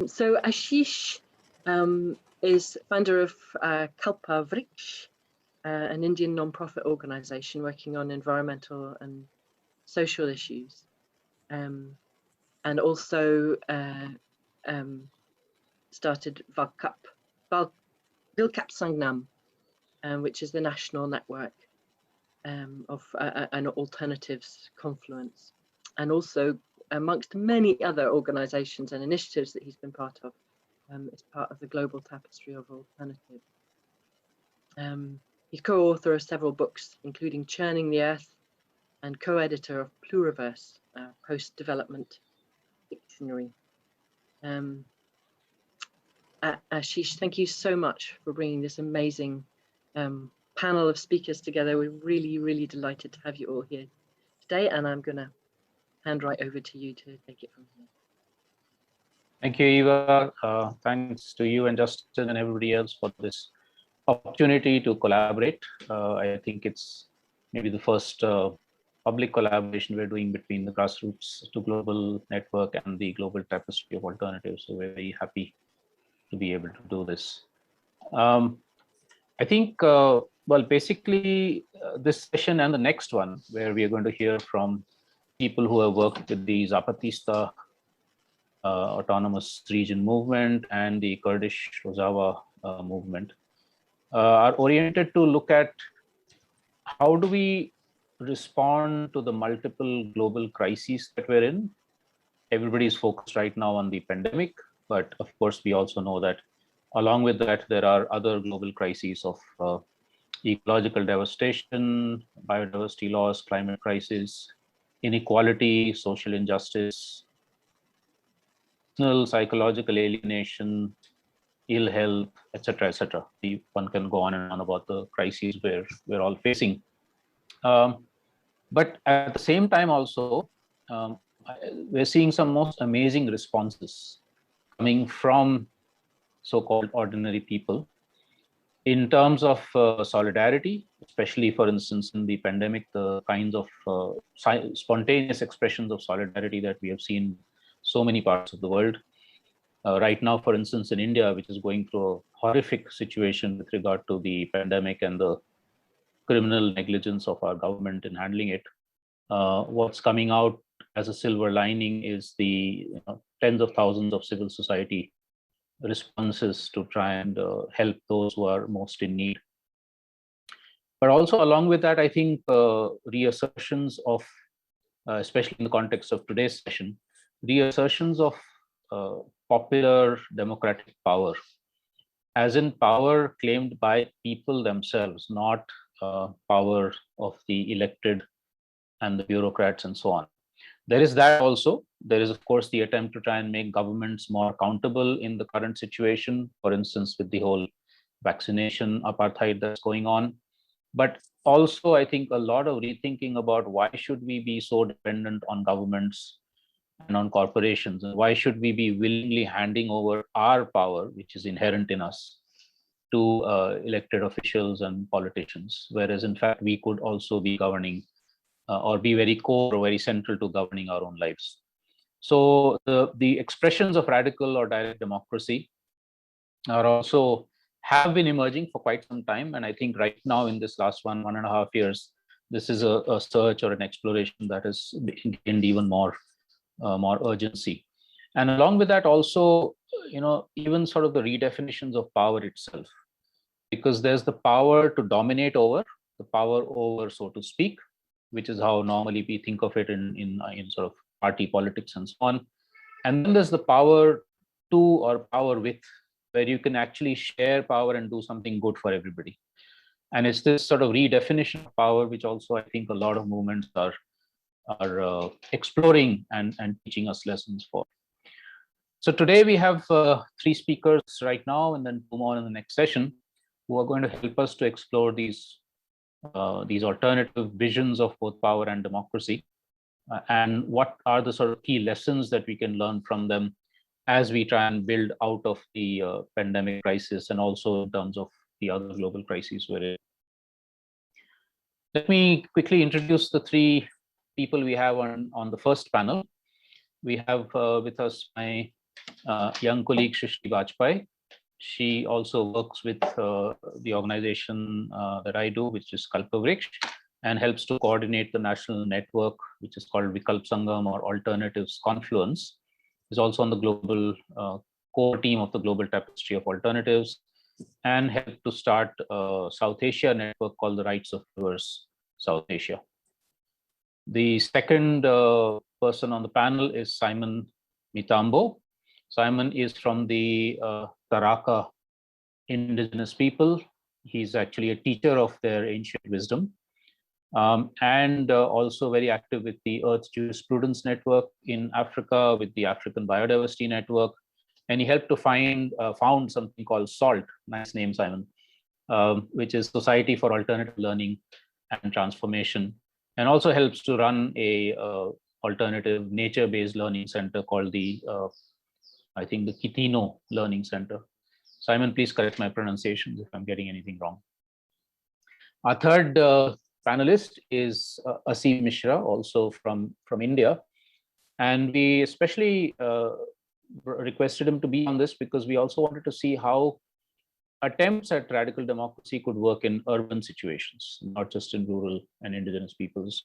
So Ashish is founder of Kalpa Vriksh, an Indian non-profit organization working on environmental and social issues, and also started Vilkap Sangnam, which is the national network of an alternatives confluence, and also amongst many other organizations and initiatives that he's been part of, is part of the global tapestry of alternatives. He's co-author of several books, including Churning the Earth, and co-editor of Pluriverse, post-development dictionary. Ashish, thank you so much for bringing this amazing panel of speakers together. We're really, really delighted to have you all here today, and I'm going to hand right over to you to take it from here. Thank you, Eva. Thanks to you and Justin and everybody else for this opportunity to collaborate. I think it's maybe the first public collaboration we're doing between the Grassroots to Global Network and the Global Tapestry of Alternatives. So we're very happy to be able to do this. I think, well, basically this session and the next one, where we are going to hear from people who have worked with the Zapatista autonomous region movement and the Kurdish Rojava movement, are oriented to look at how do we respond to the multiple global crises that we're in. Everybody is focused right now on the pandemic, but of course we also know that along with that there are other global crises of ecological devastation, biodiversity loss, climate crisis, inequality, social injustice, psychological alienation, ill health, etc., etc. One can go on and on about the crises we're all facing. But at the same time also, we're seeing some most amazing responses coming from so-called ordinary people in terms of solidarity, especially, for instance, in the pandemic, the kinds of spontaneous expressions of solidarity that we have seen so many parts of the world. Right now, for instance, in India, which is going through a horrific situation with regard to the pandemic and the criminal negligence of our government in handling it, what's coming out as a silver lining is the tens of thousands of civil society responses to try and help those who are most in need. But also along with that, I think reassertions of, especially in the context of today's session, reassertions of popular democratic power, as in power claimed by people themselves, not power of the elected and the bureaucrats and so on. There is that also. There is, of course, the attempt to try and make governments more accountable in the current situation, for instance, with the whole vaccination apartheid that's going on. But also, I think a lot of rethinking about why should we be so dependent on governments and on corporations, and why should we be willingly handing over our power, which is inherent in us, to elected officials and politicians, whereas in fact we could also be governing or be very core or very central to governing our own lives. So the expressions of radical or direct democracy are also have been emerging for quite some time, and I think right now in this last 1.5 years, this is a search or an exploration that has gained even more urgency. And along with that also, even sort of the redefinitions of power itself, because there's the power to dominate over, the power over, so to speak, which is how normally we think of it in sort of party politics and so on. And then there's the power to or power with, where you can actually share power and do something good for everybody. And it's this sort of redefinition of power, which also I think a lot of movements are exploring and teaching us lessons for. So today we have 3 speakers right now, and then 2 more in the next session, who are going to help us to explore these alternative visions of both power and democracy, and what are the sort of key lessons that we can learn from them as we try and build out of the pandemic crisis, and also in terms of the other global crises we're in. Let me quickly introduce the 3 people we have on the first panel. We have with us my young colleague Shrishtee Bajpai. She also works with the organization that I do, which is Kalpavriksha, and helps to coordinate the national network, which is called Vikalp Sangam or Alternatives Confluence. Is also on the global core team of the Global Tapestry of Alternatives, and helped to start a South Asia network called the Rights of Rivers South Asia. The second person on the panel is Simon Mitambo. Simon is from the Taraka Indigenous people. He's actually a teacher of their ancient wisdom, and also very active with the Earth Jurisprudence Network in Africa, with the African Biodiversity Network. And he helped to found something called SALT, nice name, Simon, which is Society for Alternative Learning and Transformation, and also helps to run a alternative nature-based learning center called the, I think, the Kitino Learning Center. Simon, please correct my pronunciations if I'm getting anything wrong. Our third panelist is Aseem Mishra, also from India. And we especially requested him to be on this because we also wanted to see how attempts at radical democracy could work in urban situations, not just in rural and indigenous people's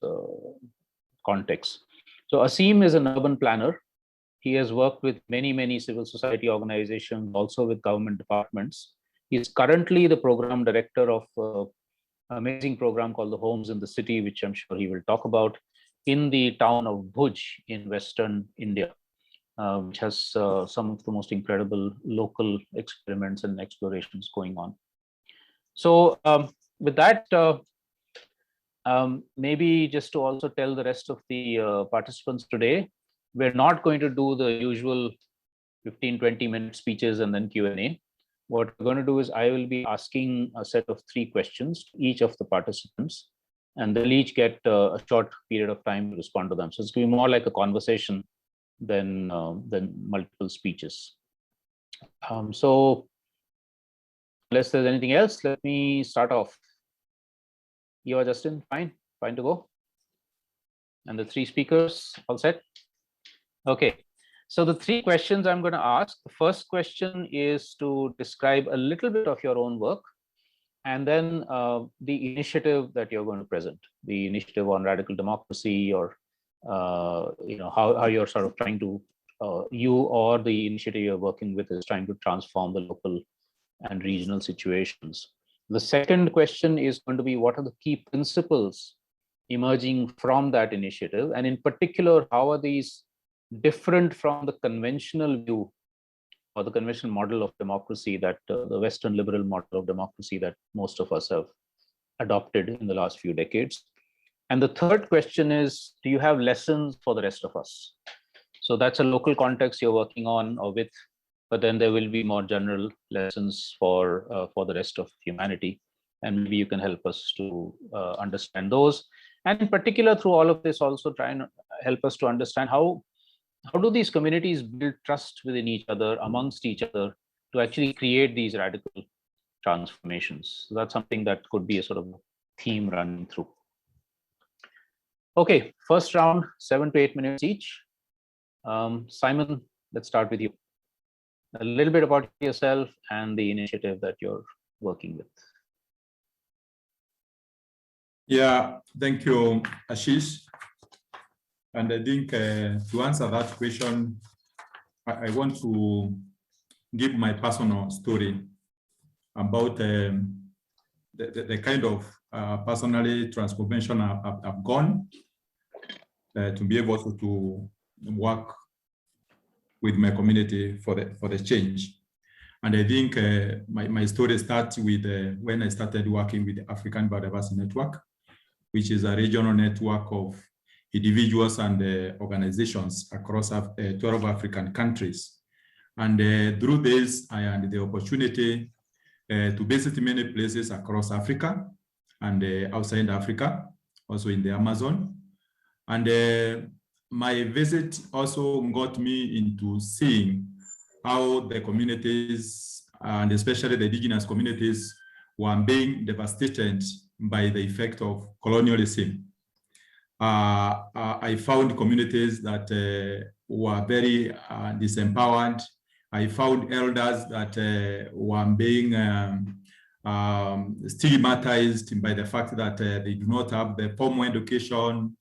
contexts. So Aseem is an urban planner. He has worked with many civil society organizations, also with government departments. He's currently the program director of an amazing program called the Homes in the City, which I'm sure he will talk about, in the town of Bhuj in Western India, which has some of the most incredible local experiments and explorations going on. So with that, maybe just to also tell the rest of the participants today, we're not going to do the usual 15-20 minute speeches and then Q&A. What we're going to do is I will be asking a set of 3 questions to each of the participants, and they'll each get a short period of time to respond to them. So it's going to be more like a conversation than multiple speeches. So unless there's anything else, let me start off. You are Justin, fine to go? And the 3 speakers, all set? Okay, so the 3 questions I'm going to ask. The first question is to describe a little bit of your own work, and then the initiative that you're going to present, the initiative on radical democracy, or how you're sort of trying to, you or the initiative you're working with is trying to transform the local and regional situations. The second question is going to be, what are the key principles emerging from that initiative? And in particular, how are these different from the conventional view or the conventional model of democracy that the Western liberal model of democracy that most of us have adopted in the last few decades? And the third question is, do you have lessons for the rest of us? So that's a local context you're working on or with, but then there will be more general lessons for the rest of humanity. And maybe you can help us to understand those. And in particular, through all of this, also try and help us to understand how do these communities build trust within each other, amongst each other, to actually create these radical transformations. So that's something that could be a sort of theme running through. Okay, first round, 7 to 8 minutes each. Simon, let's start with you. A little bit about yourself and the initiative that you're working with. Yeah, thank you, Ashish. And I think to answer that question, I want to give my personal story about the kind of personally transformation I've gone to be able to work with my community for the change. And I think my story starts with when I started working with the African Biodiversity Network, which is a regional network of individuals and organizations across 12 African countries. And through this, I had the opportunity to visit many places across Africa and outside Africa, also in the Amazon. And my visit also got me into seeing how the communities, and especially the indigenous communities, were being devastated by the effect of colonialism. I found communities that were very disempowered. I found elders that were being stigmatized by the fact that they do not have the formal education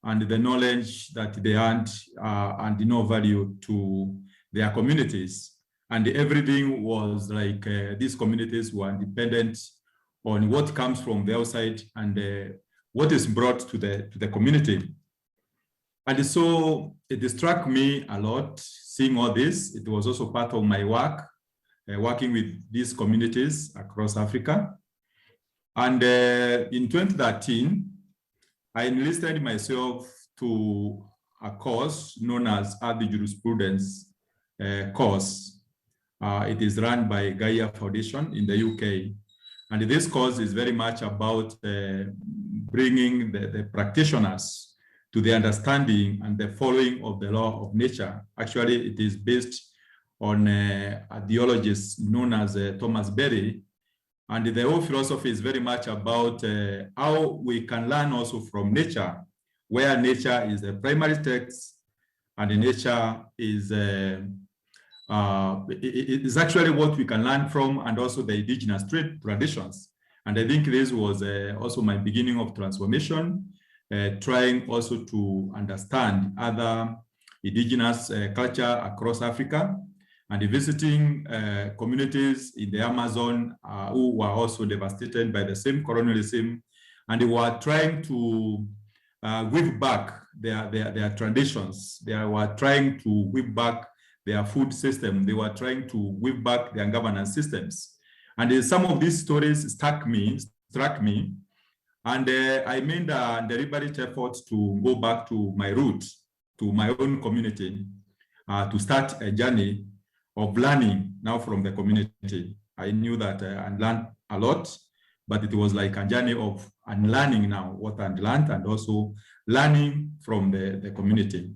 and the knowledge that they had and no value to their communities. And everything was like these communities were dependent on what comes from the outside and what is brought to the community. And so it struck me a lot seeing all this. It was also part of my work, working with these communities across Africa. And in 2013, I enlisted myself to a course known as the Jurisprudence course. It is run by Gaia Foundation in the UK. And this course is very much about bringing the practitioners to the understanding and the following of the law of nature. Actually, it is based on a theologist known as Thomas Berry. And the whole philosophy is very much about how we can learn also from nature, where nature is the primary text and nature is actually what we can learn from, and also the indigenous traditions. And I think this was also my beginning of transformation, trying also to understand other indigenous culture across Africa, and visiting communities in the Amazon who were also devastated by the same colonialism, and they were trying to weave back their traditions. They were trying to weave back their food system. They were trying to weave back their governance systems. And some of these stories struck me, and I made a deliberate effort to go back to my roots, to my own community, to start a journey of learning now from the community. I knew that I learned a lot, but it was like a journey of unlearning now what I'd learned, and also learning from the community.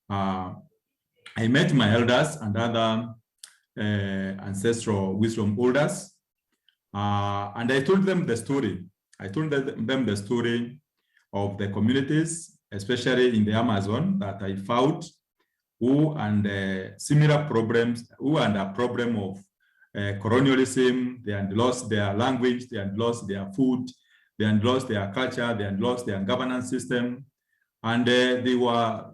I met my elders and other ancestral wisdom holders, and I told them the story. I told them the story of the communities, especially in the Amazon, that I found who and similar problems, who and a problem of colonialism. They had lost their language, they had lost their food, they had lost their culture, they had lost their governance system, and they were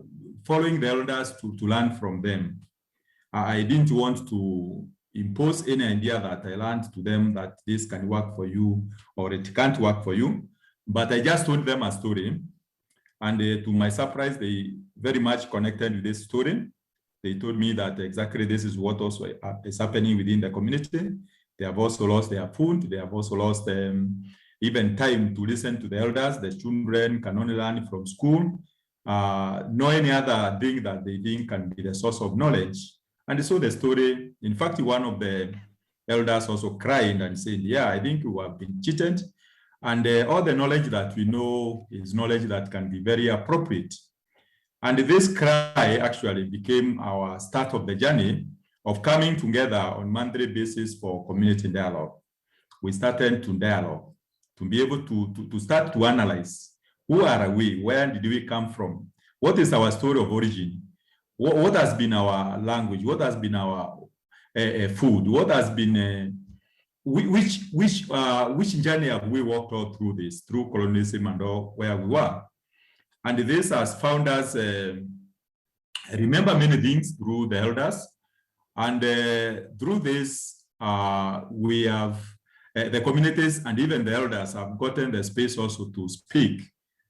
following the elders to learn from them. I didn't want to impose any idea that I learned to them that this can work for you or it can't work for you, but I just told them a story. And to my surprise, they very much connected with this story. They told me that exactly this is what also is happening within the community. They have also lost their food. They have also lost even time to listen to the elders. The children can only learn from school. No any other thing that they think can be the source of knowledge. And so the story, in fact, one of the elders also cried and said, yeah, I think we have been cheated. And all the knowledge that we know is knowledge that can be very appropriate. And this cry actually became our start of the journey of coming together on monthly basis for community dialogue. We started to dialogue, to be able to start to analyze who are we, where did we come from, what is our story of origin, what has been our language, what has been our food, what has been which journey have we walked all through this, through colonialism and all where we were. And this has found us remember many things through the elders. And through this, we have the communities and even the elders have gotten the space also to speak.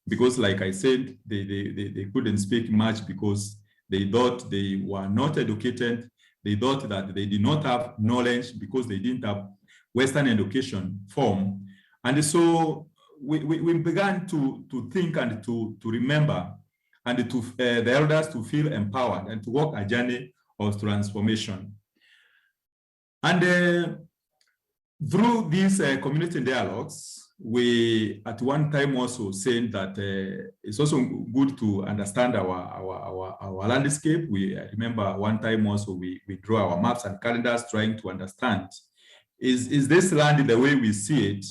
Because like I said, they couldn't speak much because they thought they were not educated. They thought that they did not have knowledge because they didn't have Western education form. And so we began to think and to remember, and to the elders to feel empowered and to walk a journey of transformation. And through these community dialogues, we at one time also saying that it's also good to understand our landscape. We remember one time also we drew our maps and calendars trying to understand, is this land the way we see it,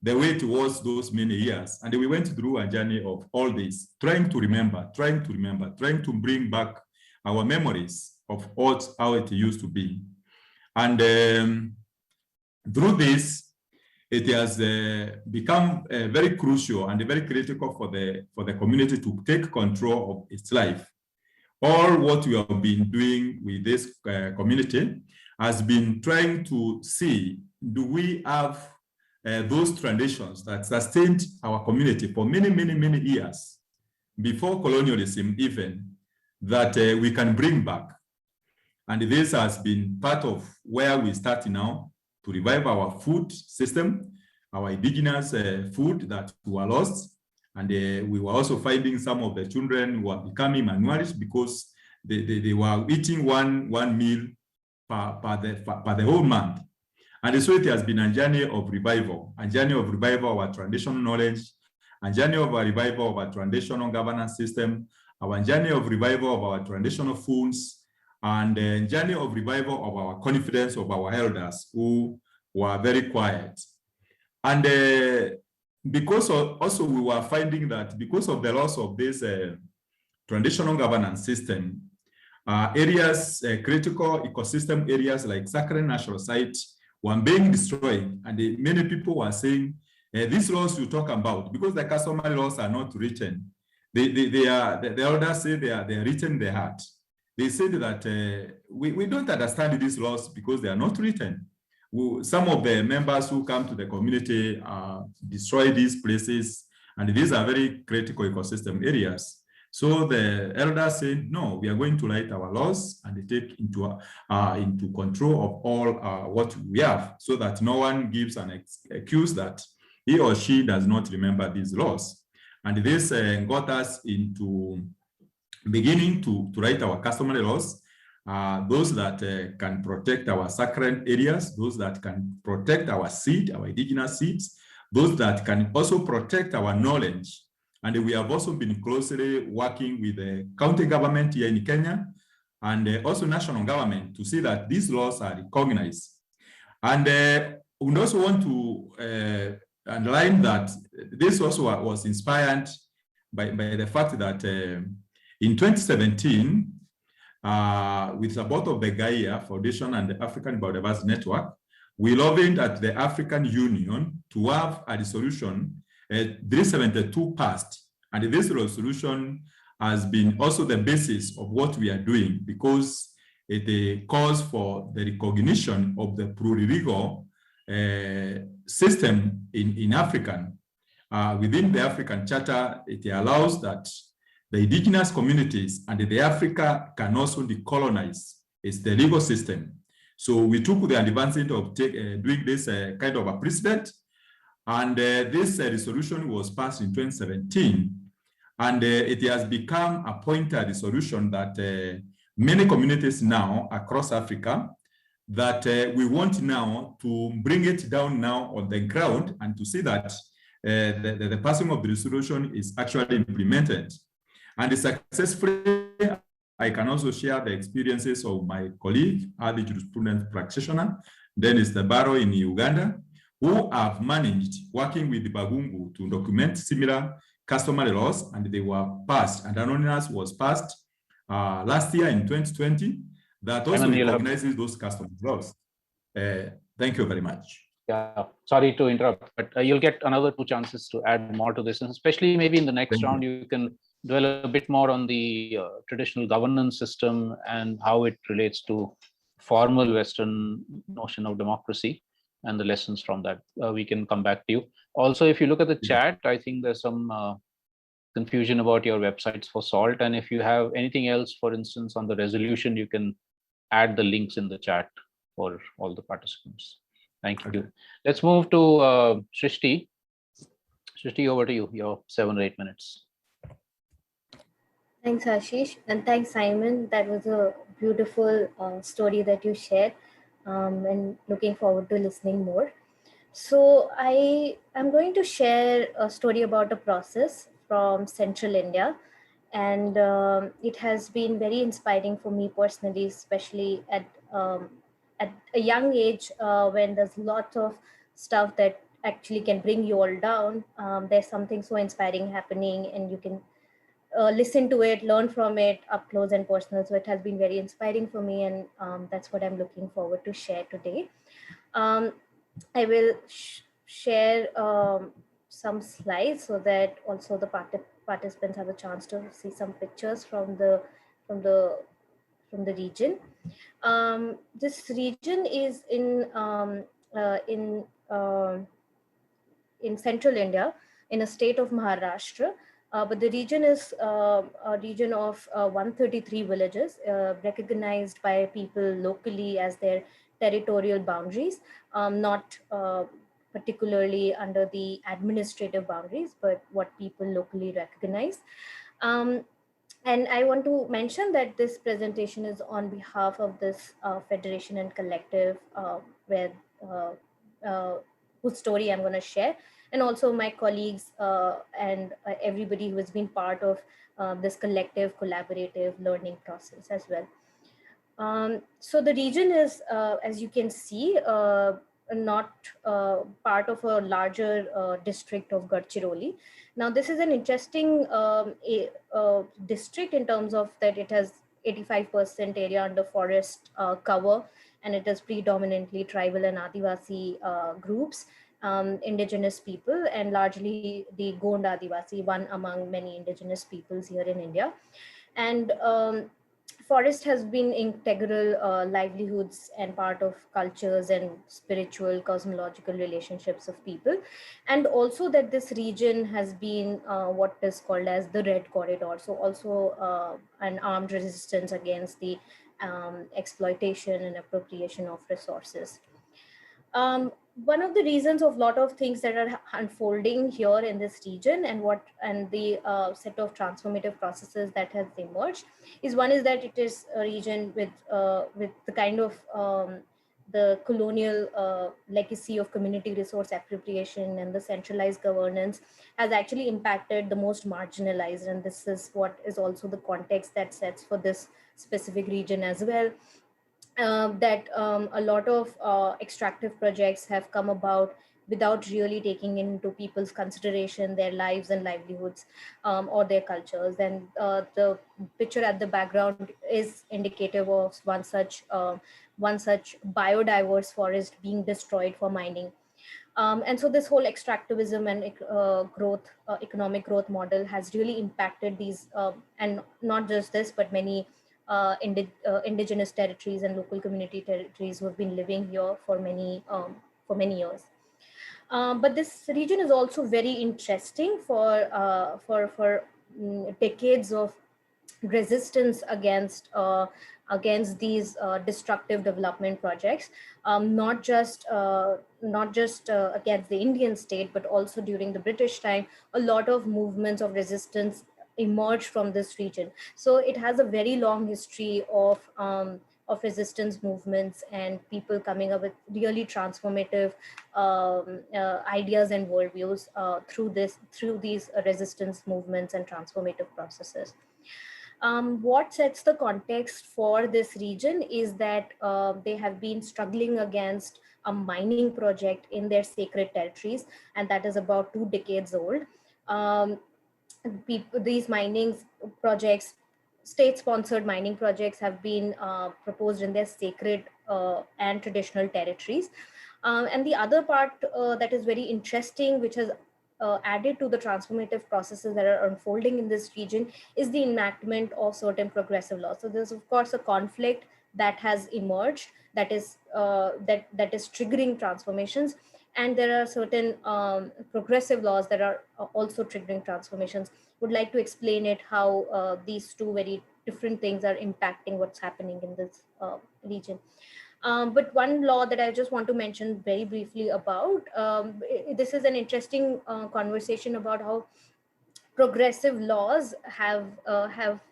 the way it was those many years? And we went through a journey of all this, trying to remember, trying to bring back our memories of how it used to be. And through this, it has become very crucial and very critical for the community to take control of its life. All what we have been doing with this community has been trying to see, do we have those traditions that sustained our community for many, many, many years before colonialism even, that we can bring back. And this has been part of where we start now to revive our food system, our indigenous food that were lost. And we were also finding some of the children who are becoming malnourished because they were eating one meal per the whole month. And so it has been a journey of revival, our traditional knowledge, a journey of a revival of our traditional governance system, our journey of revival of our traditional foods, and a journey of revival of our confidence of our elders who were very quiet. And because also we were finding that because of the loss of this traditional governance system, areas, critical ecosystem areas like sacred natural sites were being destroyed. And many people were saying, these laws you talk about, because the customary laws are not written, the elders say they are written in the heart. They said that we don't understand these laws because they are not written. Some of the members who come to the community destroy these places, and these are very critical ecosystem areas. So the elders said, no, we are going to write our laws and take into control of all what we have, so that no one gives an excuse that he or she does not remember these laws. And this got us into beginning to write our customary laws, those that can protect our sacred areas, those that can protect our seed, our indigenous seeds, those that can also protect our knowledge. And we have also been closely working with the county government here in Kenya and also national government to see that these laws are recognized. And we also want to underline that this also was inspired by the fact that in 2017, with support of the Gaia Foundation and the African Biodiversity Network, we lobbied at the African Union to have a resolution 372 passed, and this resolution has been also the basis of what we are doing, because it calls for the recognition of the plurilegal system in African. Within the African Charter, it allows that the indigenous communities and the Africa can also decolonize. It's the legal system. So we took the advantage of doing this kind of a precedent. And this resolution was passed in 2017. And it has become a pointer resolution that many communities now across Africa, that we want now to bring it down now on the ground and to see that the passing of the resolution is actually implemented. And successfully, I can also share the experiences of my colleague, the jurisprudence practitioner, Dennis Tabaro in Uganda, who have managed, working with the Bagungu, to document similar customary laws, and they were passed. And Anonymous was passed last year in 2020, that also recognizes those customary laws. Thank you very much. Yeah, sorry to interrupt, but you'll get another 2 chances to add more to this, and especially maybe in the next round, you can dwell a bit more on the traditional governance system and how it relates to formal Western notion of democracy and the lessons from that. We can come back to you. Also, if you look at the chat, I think there's some confusion about your websites for SALT. And if you have anything else, for instance, on the resolution, you can add the links in the chat for all the participants. Thank you. Let's move to Shrishtee. Shrishtee, over to you. Your 7 or 8 minutes. Thanks, Ashish, and thanks, Simon. That was a beautiful story that you shared, and looking forward to listening more. So I am going to share a story about a process from Central India, and it has been very inspiring for me personally, especially at a young age when there's lots of stuff that actually can bring you all down. There's something so inspiring happening, and you can listen to it, learn from it up close and personal. So it has been very inspiring for me, and that's what I'm looking forward to share today. I will share some slides so that also the participants have a chance to see some pictures from the region. This region is in central India, in a state of Maharashtra. But the region is a region of 133 villages recognized by people locally as their territorial boundaries, not particularly under the administrative boundaries, but what people locally recognize. Um, and I want to mention that this presentation is on behalf of this federation and collective where whose story I'm going to share, and also my colleagues and everybody who has been part of this collective collaborative learning process as well. So the region is, as you can see, not part of a larger district of Gadchiroli. Now, this is an interesting district in terms of that it has 85% area under forest cover, and it is predominantly tribal and Adivasi groups, indigenous people, and largely the Gond Adivasi, one among many indigenous peoples here in India. And forest has been integral livelihoods and part of cultures and spiritual cosmological relationships of people, and also that this region has been what is called as the red corridor, so also an armed resistance against the exploitation and appropriation of resources. One of the reasons of a lot of things that are unfolding here in this region and the set of transformative processes that has emerged is, one is that it is a region with the kind of the colonial legacy of community resource appropriation and the centralized governance has actually impacted the most marginalized, and this is what is also the context that sets for this specific region as well. That a lot of extractive projects have come about without really taking into people's consideration their lives and livelihoods or their cultures. And the picture at the background is indicative of one such biodiverse forest being destroyed for mining. And so this whole extractivism and economic growth model has really impacted these, and not just this, but many indigenous territories and local community territories who have been living here for many years. But this region is also very interesting for decades of resistance against these destructive development projects, not just against the Indian state, but also during the British time, a lot of movements of resistance emerged from this region. So it has a very long history of resistance movements and people coming up with really transformative ideas and worldviews through these resistance movements and transformative processes. What sets the context for this region is that they have been struggling against a mining project in their sacred territories, and that is about 2 decades old. These mining projects, state-sponsored mining projects, have been proposed in their sacred and traditional territories. And the other part that is very interesting, which has added to the transformative processes that are unfolding in this region, is the enactment of certain progressive laws. So there's of course a conflict that has emerged that is triggering transformations, and there are certain progressive laws that are also triggering transformations. Would like to explain it how these two very different things are impacting what's happening in this region. But one law that I just want to mention very briefly about, this is an interesting conversation about how progressive laws have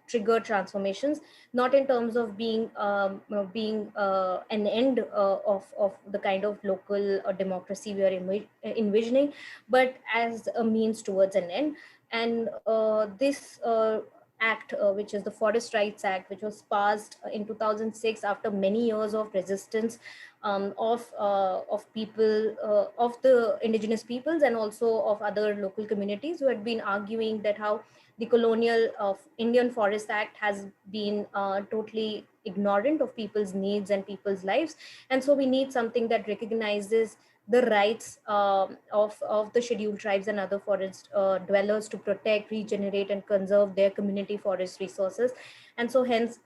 triggered transformations, not in terms of being an end of the kind of local democracy we are envisioning, but as a means towards an end. And this act, which is the Forest Rights Act, which was passed in 2006 after many years of resistance of people, of the indigenous peoples and also of other local communities who had been arguing that how the colonial Indian Forest Act has been totally ignorant of people's needs and people's lives. And so we need something that recognizes the rights of the scheduled tribes and other forest dwellers to protect, regenerate, and conserve their community forest resources. And so hence,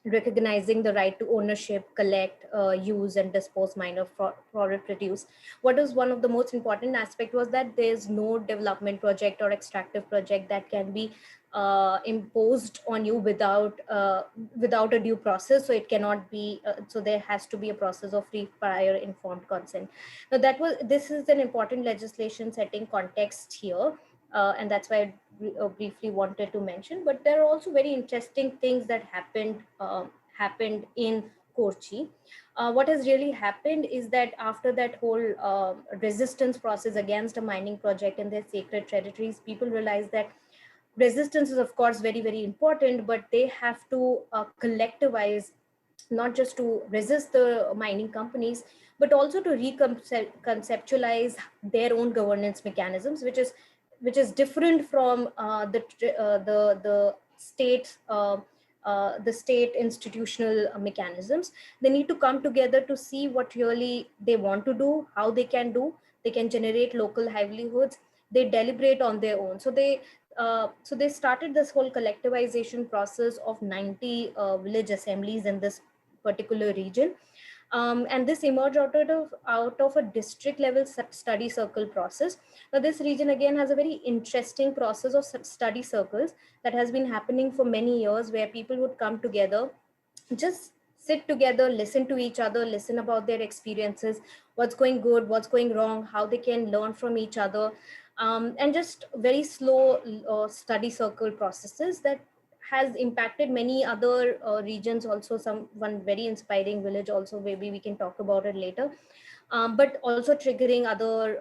recognizing the right to ownership, collect, use, and dispose minor forest produce. What is one of the most important aspect was that there's no development project or extractive project that can be imposed on you without a due process. So it cannot be. So there has to be a process of free, prior, informed consent. Now this is an important legislation setting context here. And that's why I briefly wanted to mention. But there are also very interesting things that happened in Kochi. What has really happened is that after that whole resistance process against a mining project in their sacred territories, people realized that resistance is of course very, very important, but they have to collectivize, not just to resist the mining companies, but also to reconceptualize their own governance mechanisms, which is different from the state the state institutional mechanisms. They need to come together to see what really they want to do, how they can do. They can generate local livelihoods. They deliberate on their own. So they started this whole collectivization process of 90 village assemblies in this particular region. And this emerged out of a district level study circle process. Now this region again has a very interesting process of study circles that has been happening for many years, where people would come together, just sit together, listen to each other, listen about their experiences, what's going good, what's going wrong, how they can learn from each other, and just very slow study circle processes that has impacted many other regions also. One very inspiring village also, maybe we can talk about it later, but also triggering other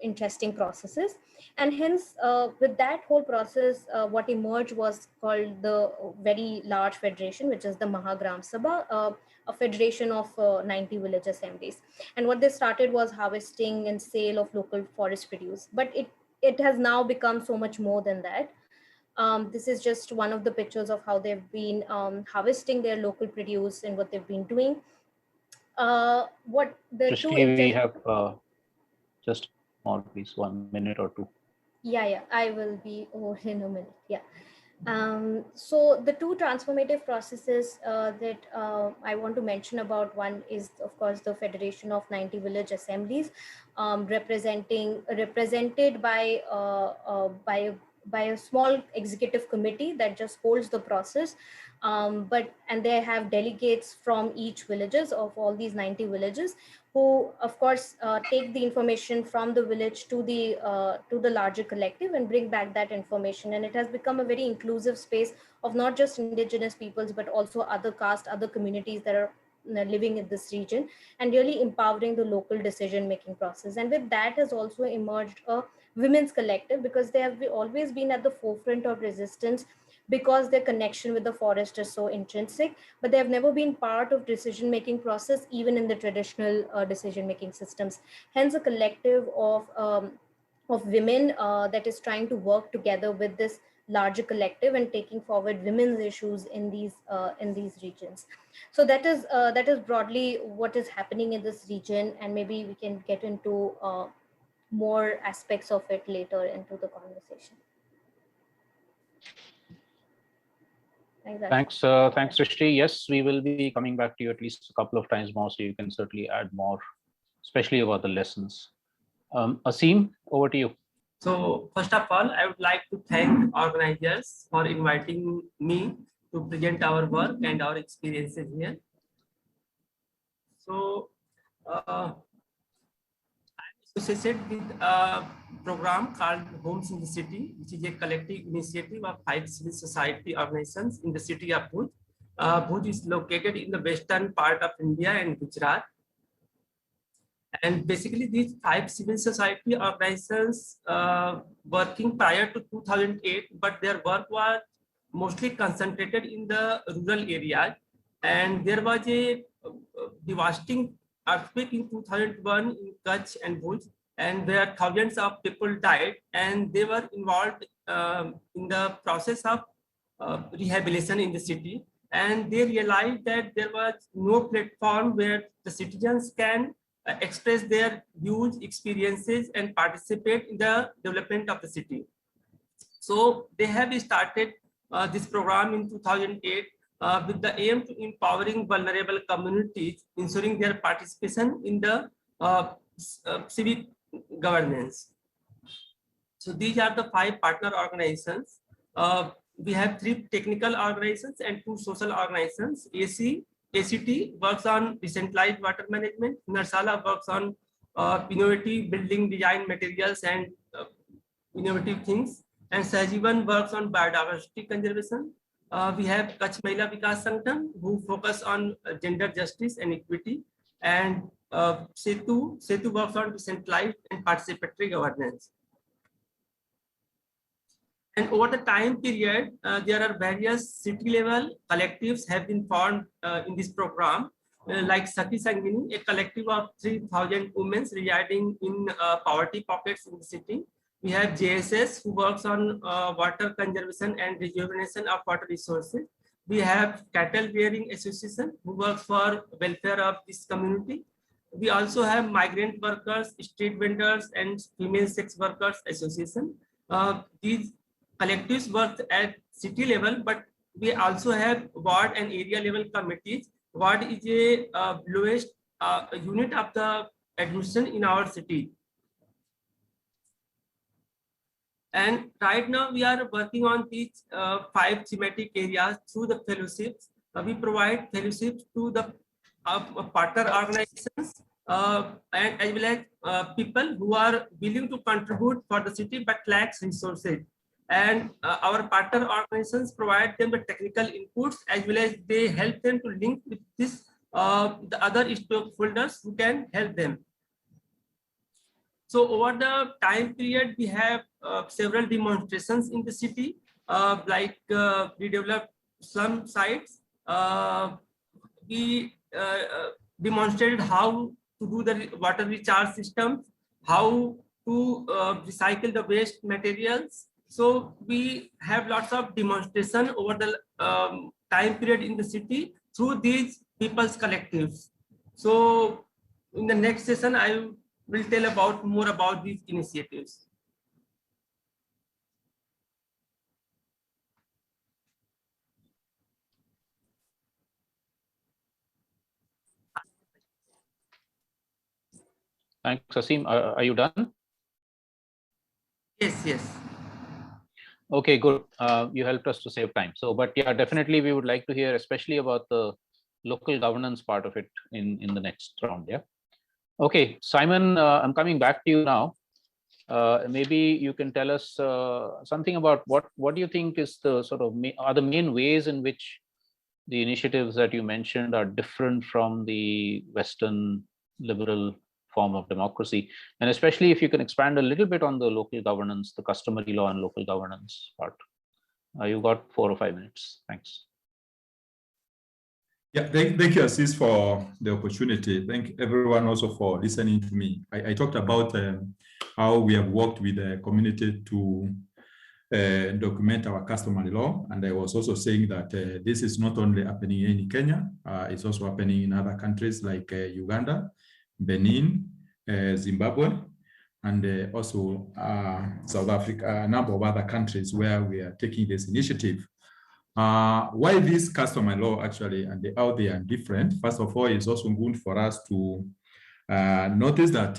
interesting processes. And hence with that whole process, what emerged was called the very large federation, which is the Mahagram Sabha, a federation of 90 village assemblies. And what they started was harvesting and sale of local forest produce, but it has now become so much more than that. This is just one of the pictures of how they've been harvesting their local produce and what they've been doing. What the Shrishtee, we have just more, please, 1 minute or two. Yeah, I will be over in a minute. Yeah. So the two transformative processes that I want to mention about, one is of course the Federation of 90 Village Assemblies, represented by a small executive committee that just holds the process, and they have delegates from each villages of all these 90 villages, who of course take the information from the village to the larger collective and bring back that information. And it has become a very inclusive space of not just indigenous peoples, but also other caste, other communities that are living in this region, and really empowering the local decision making process. And with that has also emerged a women's collective, because they have always been at the forefront of resistance, because their connection with the forest is so intrinsic, but they have never been part of decision-making process, even in the traditional decision-making systems. Hence a collective of women that is trying to work together with this larger collective and taking forward women's issues in these regions. So that is broadly what is happening in this region, and maybe we can get into more aspects of it later into the conversation. Thanks, Shrishtee. Yes, we will be coming back to you at least a couple of times more, so you can certainly add more, especially about the lessons. Aseem, over to you. So first of all, I would like to thank organizers for inviting me to present our work and our experiences here. So I'm associated with a program called Homes in the City, which is a collective initiative of 5 civil society organizations in the city of Bhuj. Bhuj is located in the western part of India and Gujarat. And basically these 5 civil society organizations working prior to 2008, but their work was mostly concentrated in the rural areas. And there was a devastating earthquake in 2001 in Kutch and Bhuj, and where thousands of people died, and they were involved in the process of rehabilitation in the city, and they realized that there was no platform where the citizens can express their views, experiences, and participate in the development of the city. So they have started this program in 2008 with the aim to empowering vulnerable communities, ensuring their participation in the civic governance. So these are the 5 partner organizations. We have 3 technical organizations and 2 social organizations. ACT works on decentralized water management. Narsala works on innovative building design materials and innovative things. And Sajivan works on biodiversity conservation. We have Kutch Mahila Vikas Sangathan, who focus on gender justice and equity. And Setu works on decentralized and participatory governance. And over the time period, there are various city-level collectives have been formed in this program, like Saki Sangini, a collective of 3,000 women residing in poverty pockets in the city. We have JSS, who works on water conservation and rejuvenation of water resources. We have Cattle Rearing Association, who works for welfare of this community. We also have Migrant Workers, Street Vendors, and Female Sex Workers Association. These collectives work at city level, but we also have ward and area level committees. Ward is a lowest unit of the administration in our city. And right now we are working on these 5 thematic areas through the fellowships. We provide fellowships to the partner organizations and as well as people who are willing to contribute for the city but lacks resources. And our partner organizations provide them the technical inputs as well as they help them to link with this the other stakeholders who can help them. So over the time period, we have several demonstrations in the city, like we developed slum sites. We demonstrated how to do the water recharge system, how to recycle the waste materials. So we have lots of demonstration over the time period in the city through these people's collectives. So in the next session, I will tell more about these initiatives. Thanks, Aseem. Are you done? Yes. Okay, good. You helped us to save time. So, but yeah, definitely we would like to hear, especially about the local governance part of it in the next round. Yeah. Okay, Simon, I'm coming back to you now. Maybe you can tell us something about what do you think is the sort of are the main ways in which the initiatives that you mentioned are different from the Western liberal form of democracy, and especially if you can expand a little bit on the local governance, the customary law and local governance part. You've got 4 or 5 minutes. Thanks. Yeah, thank you, Ashish, for the opportunity. Thank everyone also for listening to me. I talked about how we have worked with the community to document our customary law. And I was also saying that this is not only happening in Kenya, it's also happening in other countries like Uganda, Benin, Zimbabwe, and also South Africa, a number of other countries where we are taking this initiative. Why this customary law actually and how they are different, first of all, is also good for us to notice that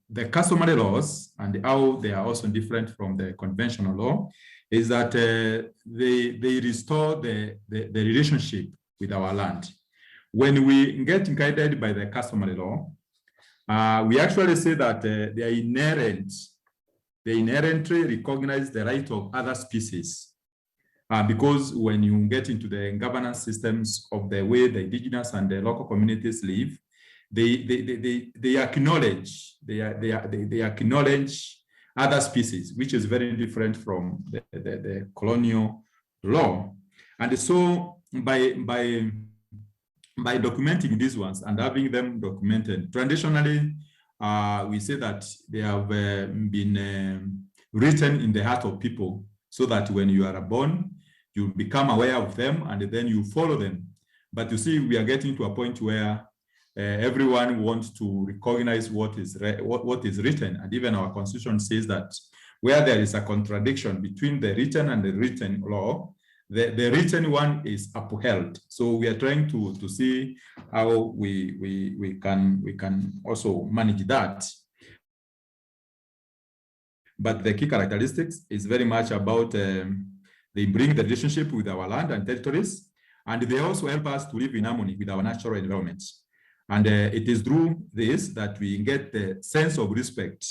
the customary laws and how they are also different from the conventional law is that they restore the relationship with our land. When we get guided by the customary law, we actually say that they inherently recognize the right of other species. Because when you get into the governance systems of the way the indigenous and the local communities live, they acknowledge other species, which is very different from the colonial law. And so by documenting these ones and having them documented, traditionally, we say that they have been written in the heart of people. so that when you are born, you become aware of them and then you follow them. But you see, we are getting to a point where everyone wants to recognize what is written, and even our constitution says that where there is a contradiction between the written and the written law, the written one is upheld. So we are trying to see how we can also manage that. But the key characteristics is very much about they bring the relationship with our land and territories, and they also help us to live in harmony with our natural environment. And it is through this that we get the sense of respect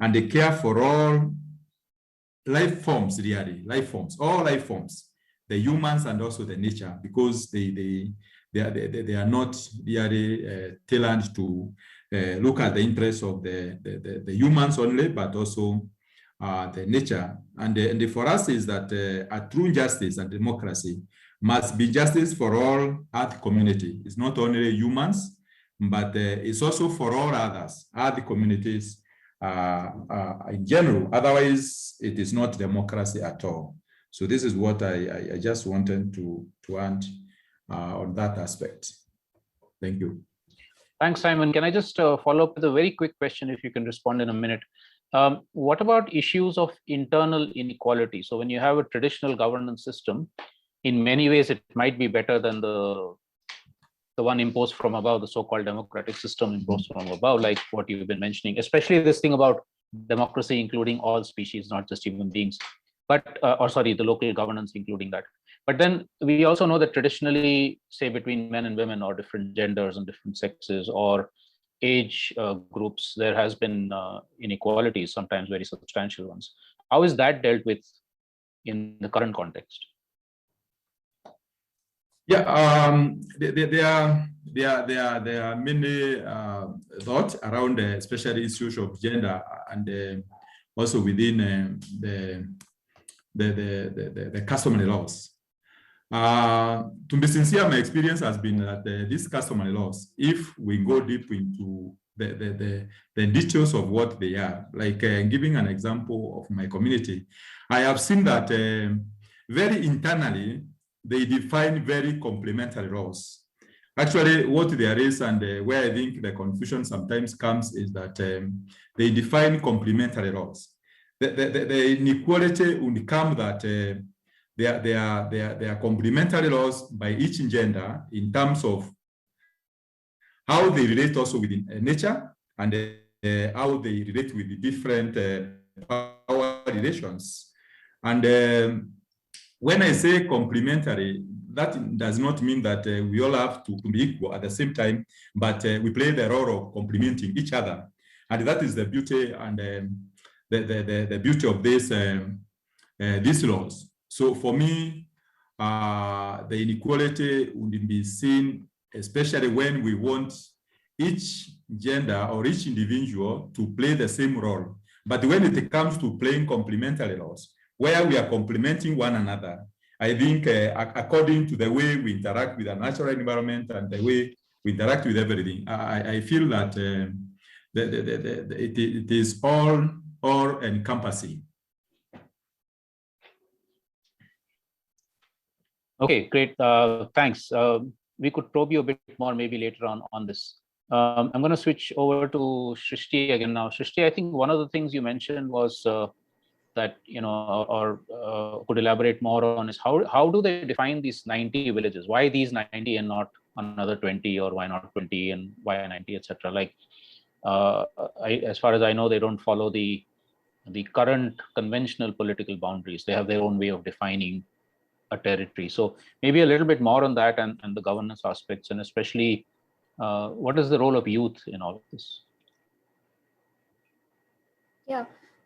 and the care for all life forms, really, all life forms, the humans and also the nature, because they are not really tailored to look at the interests of the humans only, but also the nature. And for us is that a true justice and democracy must be justice for all Earth community. It's not only humans, but it's also for all others, Earth communities in general. Otherwise, it is not democracy at all. So this is what I just wanted to add on that aspect. Thank you. Thanks, Simon. Can I just follow up with a very quick question, if you can respond in a minute? What about issues of internal inequality? So when you have a traditional governance system, in many ways, it might be better than the one imposed from above, the so-called democratic system imposed from above, like what you've been mentioning, especially this thing about democracy, including all species, not just human beings, but, or sorry, the local governance, including that. But then we also know that traditionally, say between men and women or different genders and different sexes or age groups, there has been inequalities, sometimes very substantial ones. How is that dealt with in the current context? Yeah, there are many thoughts around, especially issues of gender, and also within the customary laws. To be sincere, my experience has been that these customary laws, if we go deep into the details of what they are, like giving an example of my community, I have seen that very internally, they define very complementary laws. Actually, what there is, and where I think the confusion sometimes comes, is that they define complementary laws. The inequality would come that they are complementary laws by each gender in terms of how they relate also within nature, and how they relate with the different power relations. And when I say complementary, that does not mean that we all have to be equal at the same time, but we play the role of complementing each other. And that is the beauty and the beauty of these laws. So for me, the inequality would be seen, especially when we want each gender or each individual to play the same role. But when it comes to playing complementary roles, where we are complementing one another, I think according to the way we interact with the natural environment and the way we interact with everything, I feel that it is all encompassing. Okay, great. Thanks. We could probe you a bit more maybe later on this. I'm going to switch over to Shrishtee again now. Shrishtee, I think one of the things you mentioned was that, or could elaborate more on is how do they define these 90 villages? Why these 90 and not another 20, or why not 20 and why 90, etc.? Like, as far as I know, they don't follow the current conventional political boundaries. They have their own way of defining a territory. So maybe a little bit more on that and the governance aspects, and especially what is the role of youth in all of this? Yeah,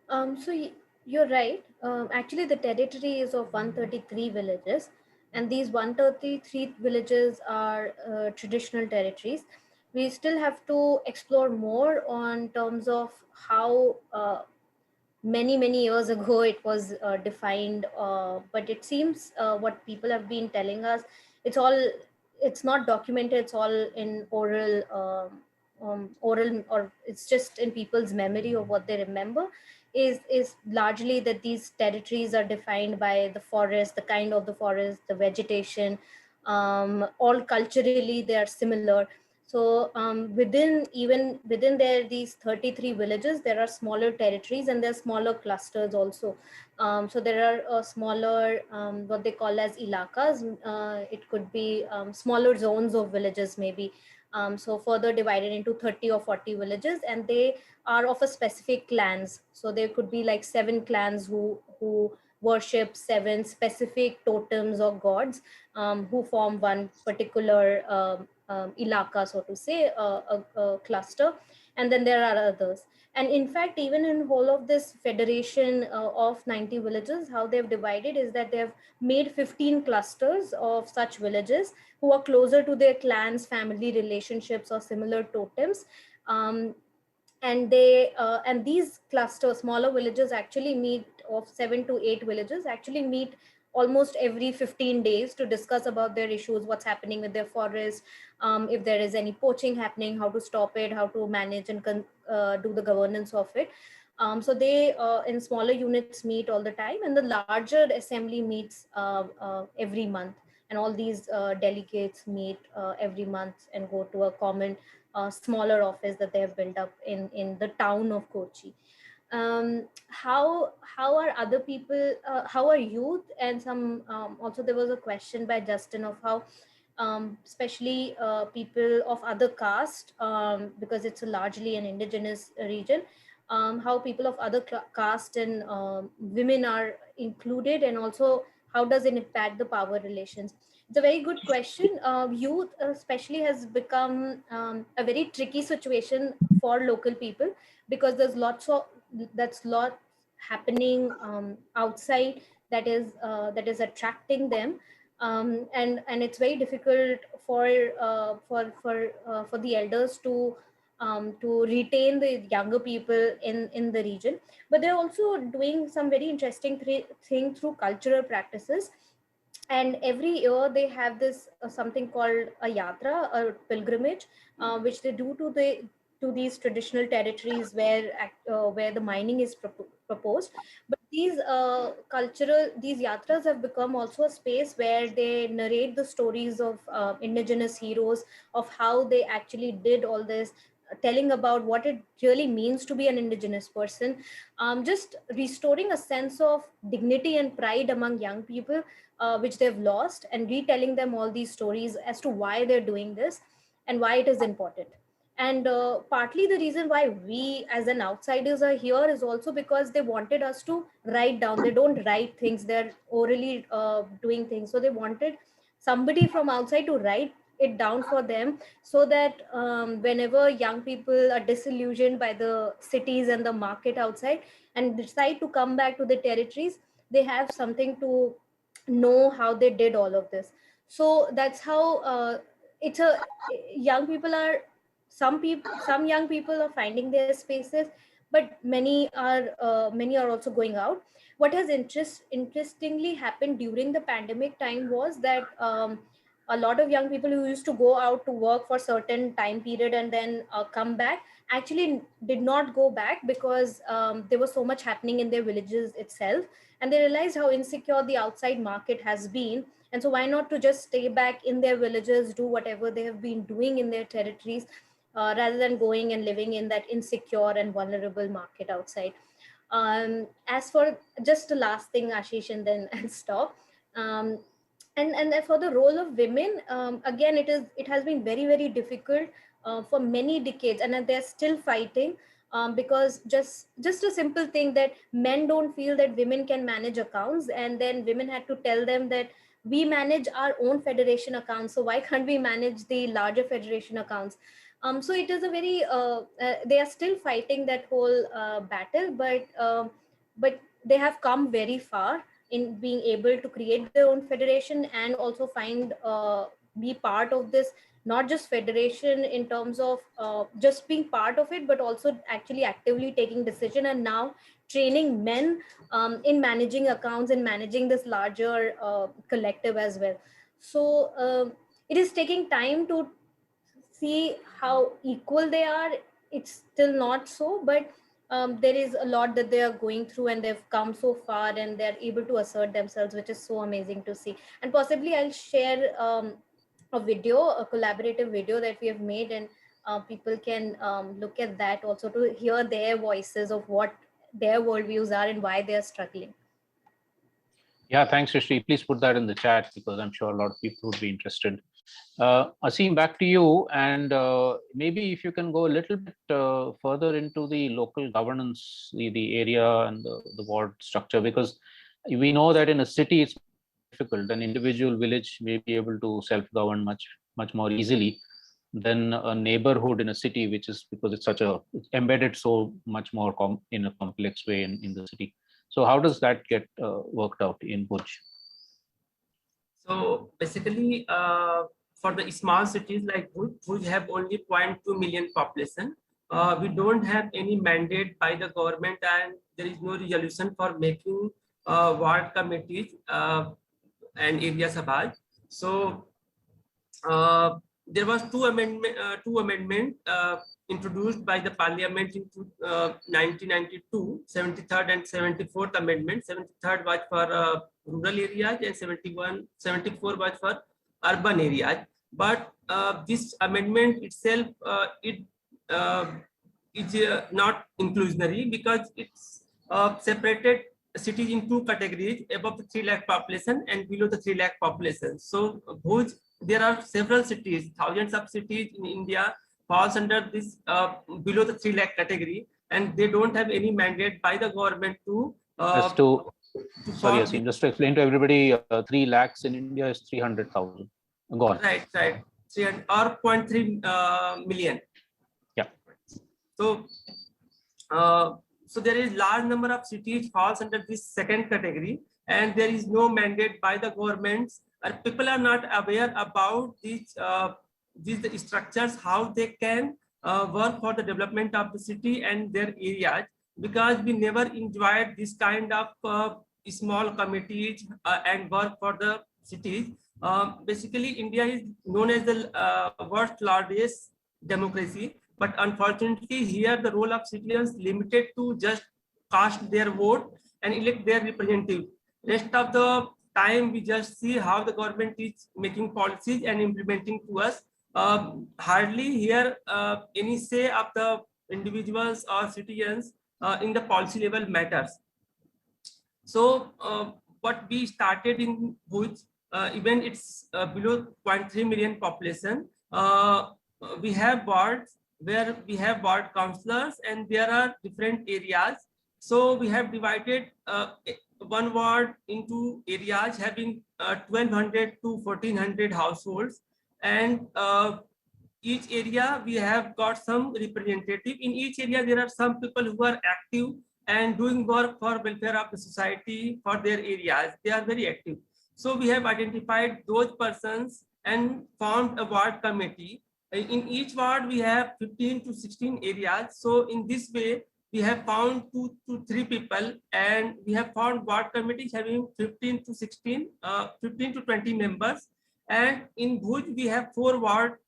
so you're right. Actually, the territory is of 133 villages, and these 133 villages are traditional territories. We still have to explore more on terms of how many years ago it was defined, but it seems what people have been telling us, it's not documented, it's all in oral, or it's just in people's memory of what they remember, is largely that these territories are defined by the forest, the kind of the forest, the vegetation, all culturally they are similar. So even within these 33 villages, there are smaller territories and there are smaller clusters also. So there are smaller, what they call as ilakas. It could be smaller zones of villages maybe. So further divided into 30 or 40 villages, and they are of a specific clans. So there could be like 7 clans who worship 7 specific totems or gods, who form one particular ilaka, so to say, a cluster. And then there are others. And in fact, even in whole of this federation of 90 villages, how they've divided is that they've made 15 clusters of such villages who are closer to their clans, family relationships, or similar totems. And these clusters, smaller villages, actually meet, of 7 to 8 villages, actually meet almost every 15 days to discuss about their issues, what's happening with their forest, if there is any poaching happening, how to stop it, how to manage and do the governance of it. So they in smaller units meet all the time, and the larger assembly meets every month, and all these delegates meet every month and go to a common smaller office that they have built up in the town of Kochi. How are other people, how are youth, and some also there was a question by Justin of how especially people of other caste, because it's a largely an indigenous region, how people of other caste and women are included, and also how does it impact the power relations. It's a very good question. Youth especially has become a very tricky situation for local people, because there's lot happening outside that is attracting them, and it's very difficult for the elders to retain the younger people in the region. But they're also doing some very interesting thing through cultural practices. And every year they have this something called a yatra, a pilgrimage, which they do to these traditional territories where the mining is proposed. But these yatras have become also a space where they narrate the stories of indigenous heroes, of how they actually did all this, telling about what it really means to be an indigenous person, just restoring a sense of dignity and pride among young people, which they've lost, and retelling them all these stories as to why they're doing this and why it is important. And partly the reason why we as an outsiders are here is also because they wanted us to write down. They don't write things, they're orally doing things. So they wanted somebody from outside to write it down for them, so that whenever young people are disillusioned by the cities and the market outside and decide to come back to the territories, they have something to know how they did all of this. So that's how it's a young people are some young people are finding their spaces, but many are also going out. What has interestingly happened during the pandemic time was that a lot of young people who used to go out to work for certain time period and then come back actually did not go back, because there was so much happening in their villages itself, and they realized how insecure the outside market has been. And so why not to just stay back in their villages, do whatever they have been doing in their territories, rather than going and living in that insecure and vulnerable market outside. As for just the last thing, Ashish, and then I'll stop. um, and for the role of women, again, it has been very, very difficult for many decades, and they're still fighting, because just a simple thing that men don't feel that women can manage accounts, and then women had to tell them that we manage our own federation accounts, so why can't we manage the larger federation accounts? So it is a very they are still fighting that whole battle, but they have come very far in being able to create their own federation, and also find be part of this, not just federation in terms of just being part of it, but also actually actively taking decision, and now training men in managing accounts and managing this larger collective as well. So it is taking time to see how equal they are. It's still not so, but there is a lot that they are going through, and they've come so far, and they're able to assert themselves, which is so amazing to see. And possibly I'll share a video, a collaborative video that we have made, and people can look at that also to hear their voices of what their worldviews are and why they're struggling. Yeah, thanks, Shrishtee. Please put that in the chat, because I'm sure a lot of people would be interested. Aseem, back to you, and maybe if you can go a little bit further into the local governance, the area and the ward structure, because we know that in a city it's difficult. An individual village may be able to self-govern much more easily than a neighborhood in a city, which is, because it's it's embedded so much more in a complex way in the city. So how does that get worked out in Bhuj? So basically, for the small cities like Bhuj have only 0.2 million population. We don't have any mandate by the government, and there is no resolution for making ward committees and area sabhas. So there was two amendment introduced by the parliament in 1992, 73rd and 74th amendment. 73rd was for rural areas, and 74 was for urban areas. But this amendment itself, it is not inclusionary, because it's separated cities in two categories: above the 3 lakh population and below the 3 lakh population. So Bhuj, there are several cities, thousands of cities in India falls under this below the 3 lakh category, and they don't have any mandate by the government to sorry, Aseem, just to explain to everybody, 3 lakhs in India is 300,000. Go on. Right, 300 or 0.3 million. Yeah. So so there is large number of cities falls under this second category, and there is no mandate by the governments, and people are not aware about these structures, how they can work for the development of the city and their areas, because we never enjoyed this kind of small committees and work for the cities. Basically, India is known as the world's largest democracy, but unfortunately here the role of citizens limited to just cast their vote and elect their representative. Rest of the time we just see how the government is making policies and implementing to us. Hardly here any say of the individuals or citizens in the policy level matters. So what we started in Bhuj, even it's below 0.3 million population, we have wards where we have ward councillors, and there are different areas. So we have divided one ward into areas having 1200 to 1400 households, and each area we have got some representative. In each area there are some people who are active and doing work for welfare of the society for their areas. They are very active. So we have identified those persons and formed a ward committee. In each ward we have 15 to 16 areas. So in this way we have found 2 to 3 people, and we have found ward committees having 15 to 16, 15 to 20 members. And in Bhuj we have 4 ward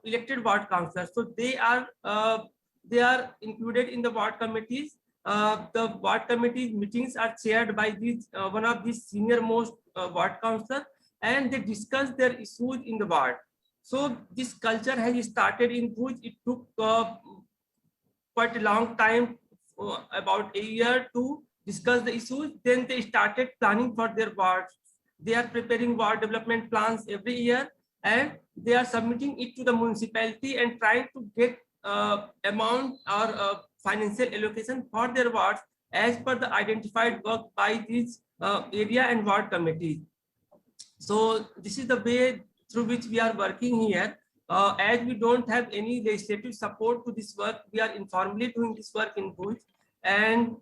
elected ward councillors. So they are included in the ward committees. The ward committee meetings are chaired by these one of these senior most ward councillors, and they discuss their issues in the ward. So this culture has started in Bhuj. It took quite a long time, about a year, to discuss the issues. Then they started planning for their wards. They are preparing ward development plans every year, and they are submitting it to the municipality and trying to get amount or financial allocation for their wards as per the identified work by these area and ward committees. So this is the way through which we are working here. As we don't have any legislative support to this work, we are informally doing this work in Bhuj, and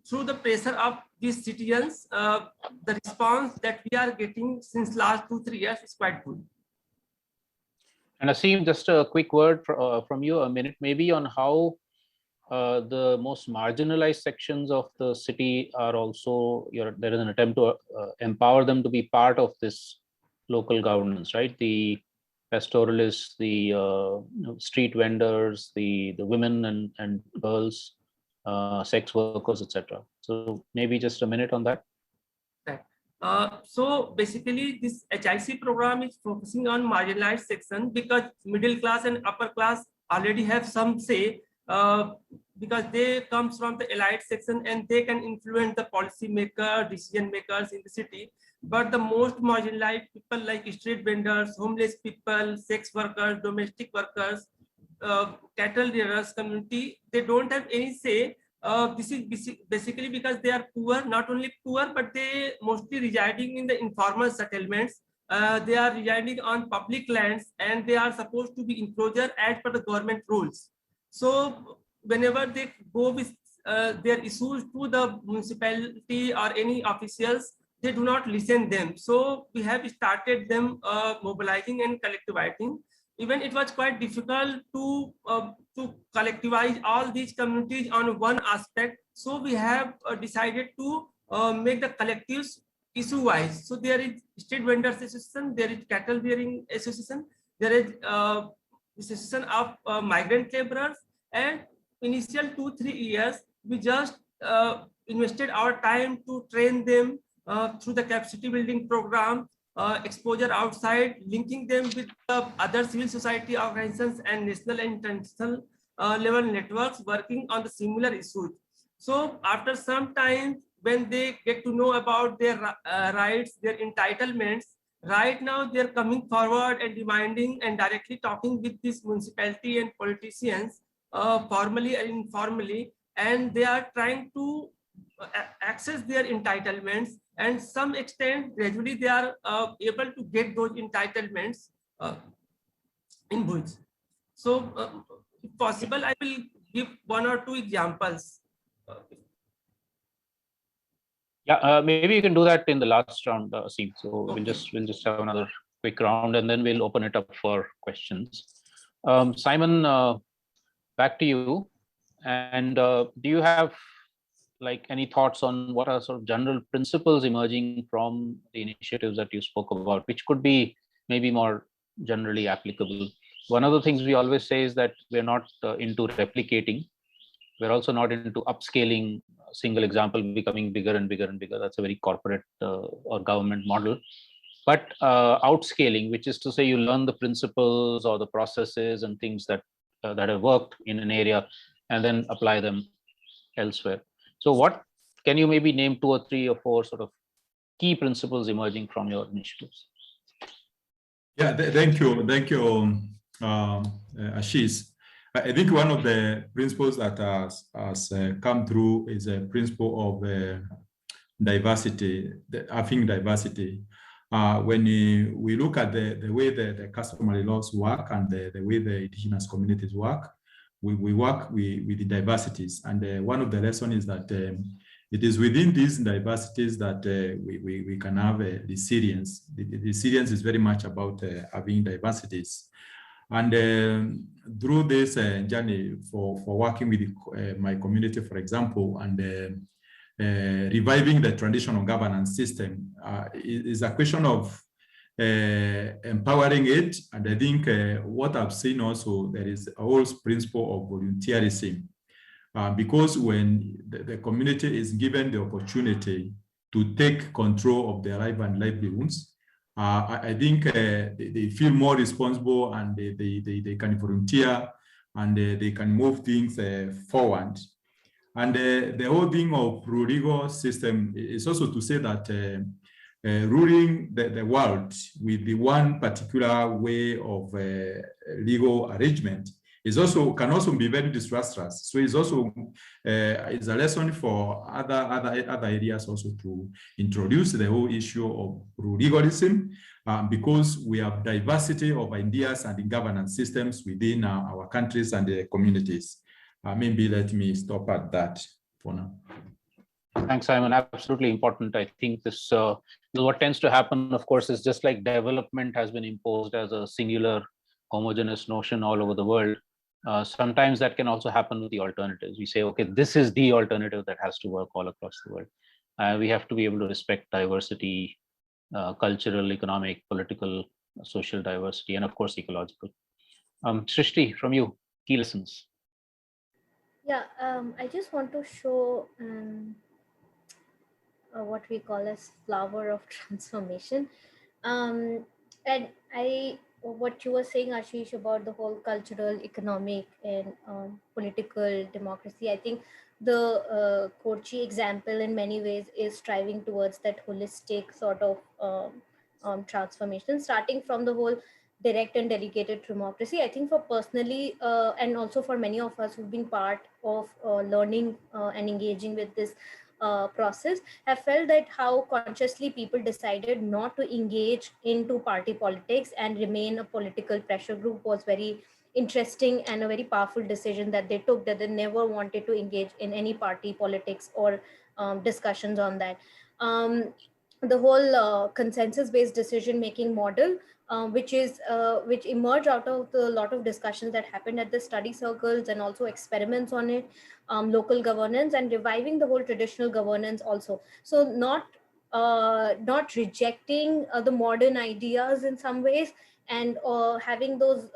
through the pressure of these citizens, the response that we are getting since last 2-3 years is quite good. And Aseem, just a quick word from you, a minute maybe, on how the most marginalized sections of the city are also, there is an attempt to empower them to be part of this local governance, right? The pastoralists, the street vendors, the women and girls, sex workers, etc. So maybe just a minute on that. So basically, this HIC program is focusing on marginalized section because middle class and upper class already have some say, because they comes from the elite section and they can influence the policy maker, decision makers in the city. But the most marginalized people like street vendors, homeless people, sex workers, domestic workers, cattle rearers community, they don't have any say. This is basically because they are poor, not only poor, but they mostly residing in the informal settlements. They are residing on public lands and they are supposed to be enclosure as per the government rules. So whenever they go with their issues to the municipality or any officials, they do not listen them. So we have started them mobilizing and collectivizing. Even it was quite difficult to collectivize all these communities on one aspect. So we have decided to make the collectives issue wise. So there is street vendors association, there is cattle rearing association, there is association of migrant laborers, and initial 2-3 years we just invested our time to train them through the capacity building program, exposure outside, linking them with other civil society organizations and national and international level networks working on the similar issues. So after some time, when they get to know about their rights, their entitlements, right now they're coming forward and demanding and directly talking with this municipality and politicians, formally and informally, and they are trying to access their entitlements, and some extent gradually they are able to get those entitlements in Bhuj. So if possible, I will give 1 or 2 examples. Yeah, maybe you can do that in the last round, Aseem. So Okay. we'll just have another quick round and then we'll open it up for questions. Simon, back to you. And do you have like any thoughts on what are sort of general principles emerging from the initiatives that you spoke about, which could be maybe more generally applicable? One of the things we always say is that we're not into replicating. We're also not into upscaling a single example becoming bigger and bigger and bigger. That's a very corporate or government model. But outscaling, which is to say you learn the principles or the processes and things that that have worked in an area and then apply them elsewhere. So what can you maybe name 2 or 3 or 4 sort of key principles emerging from your initiatives? Yeah, thank you, Ashish. I think one of the principles that has come through is a principle of diversity, having diversity. When we look at the way the customary laws work and the way the indigenous communities work, we work with the diversities. And one of the lessons is that it is within these diversities that we can have resilience. The resilience is very much about having diversities. And through this journey for working with my community, for example, and reviving the traditional governance system is a question of empowering it. And I think what I've seen also, there is a whole principle of volunteerism. Because when the community is given the opportunity to take control of their life and livelihoods, I think they feel more responsible and they can volunteer and they can move things forward. And the whole thing of legal system is also to say that ruling the world with the one particular way of legal arrangement is also can also be very disastrous. So it's also it's a lesson for other areas also to introduce the whole issue of legalism, because we have diversity of ideas and governance systems within our countries and the communities. Maybe let me stop at that for now. Thanks, Simon. Absolutely important. I think this what tends to happen, of course, is just like development has been imposed as a singular homogeneous notion all over the world. Sometimes that can also happen with the alternatives. We say, okay, this is the alternative that has to work all across the world. We have to be able to respect diversity, cultural, economic, political, social diversity, and of course, ecological. Shrishtee, from you, key lessons. Yeah, I just want to show what we call as flower of transformation. And what you were saying, Ashish, about the whole cultural, economic, and political democracy, I think the Kochi example in many ways is striving towards that holistic sort of transformation, starting from the whole direct and delegated democracy. I think for personally, and also for many of us who've been part of learning and engaging with this process, have felt that how consciously people decided not to engage into party politics and remain a political pressure group was very interesting and a very powerful decision that they took, that they never wanted to engage in any party politics or discussions on that. The whole consensus-based decision-making model, which emerged out of the lot of discussions that happened at the study circles and also experiments on it, local governance and reviving the whole traditional governance also. So not rejecting the modern ideas in some ways, and having those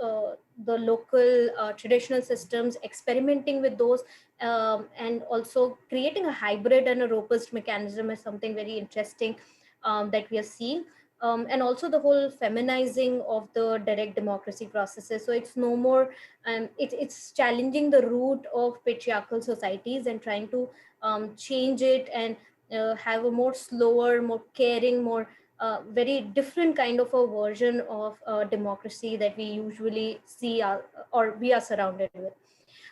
the local traditional systems, experimenting with those, and also creating a hybrid and a robust mechanism is something very interesting that we are seeing. And also the whole feminizing of the direct democracy processes. So it's no more, it's challenging the root of patriarchal societies and trying to change it and have a more slower, more caring, more very different kind of a version of democracy that we usually see or we are surrounded with.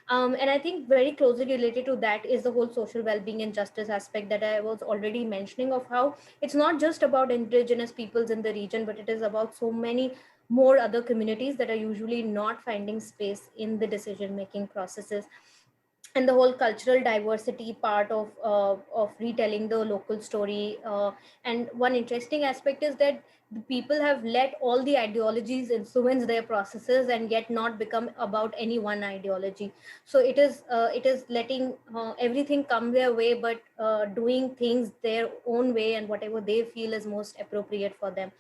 And I think very closely related to that is the whole social well-being and justice aspect that I was already mentioning, of how it's not just about indigenous peoples in the region, but it is about so many more other communities that are usually not finding space in the decision-making processes. And the whole cultural diversity part of retelling the local story. And one interesting aspect is that the people have let all the ideologies influence their processes and yet not become about any one ideology. So it is letting everything come their way, but doing things their own way and whatever they feel is most appropriate for them.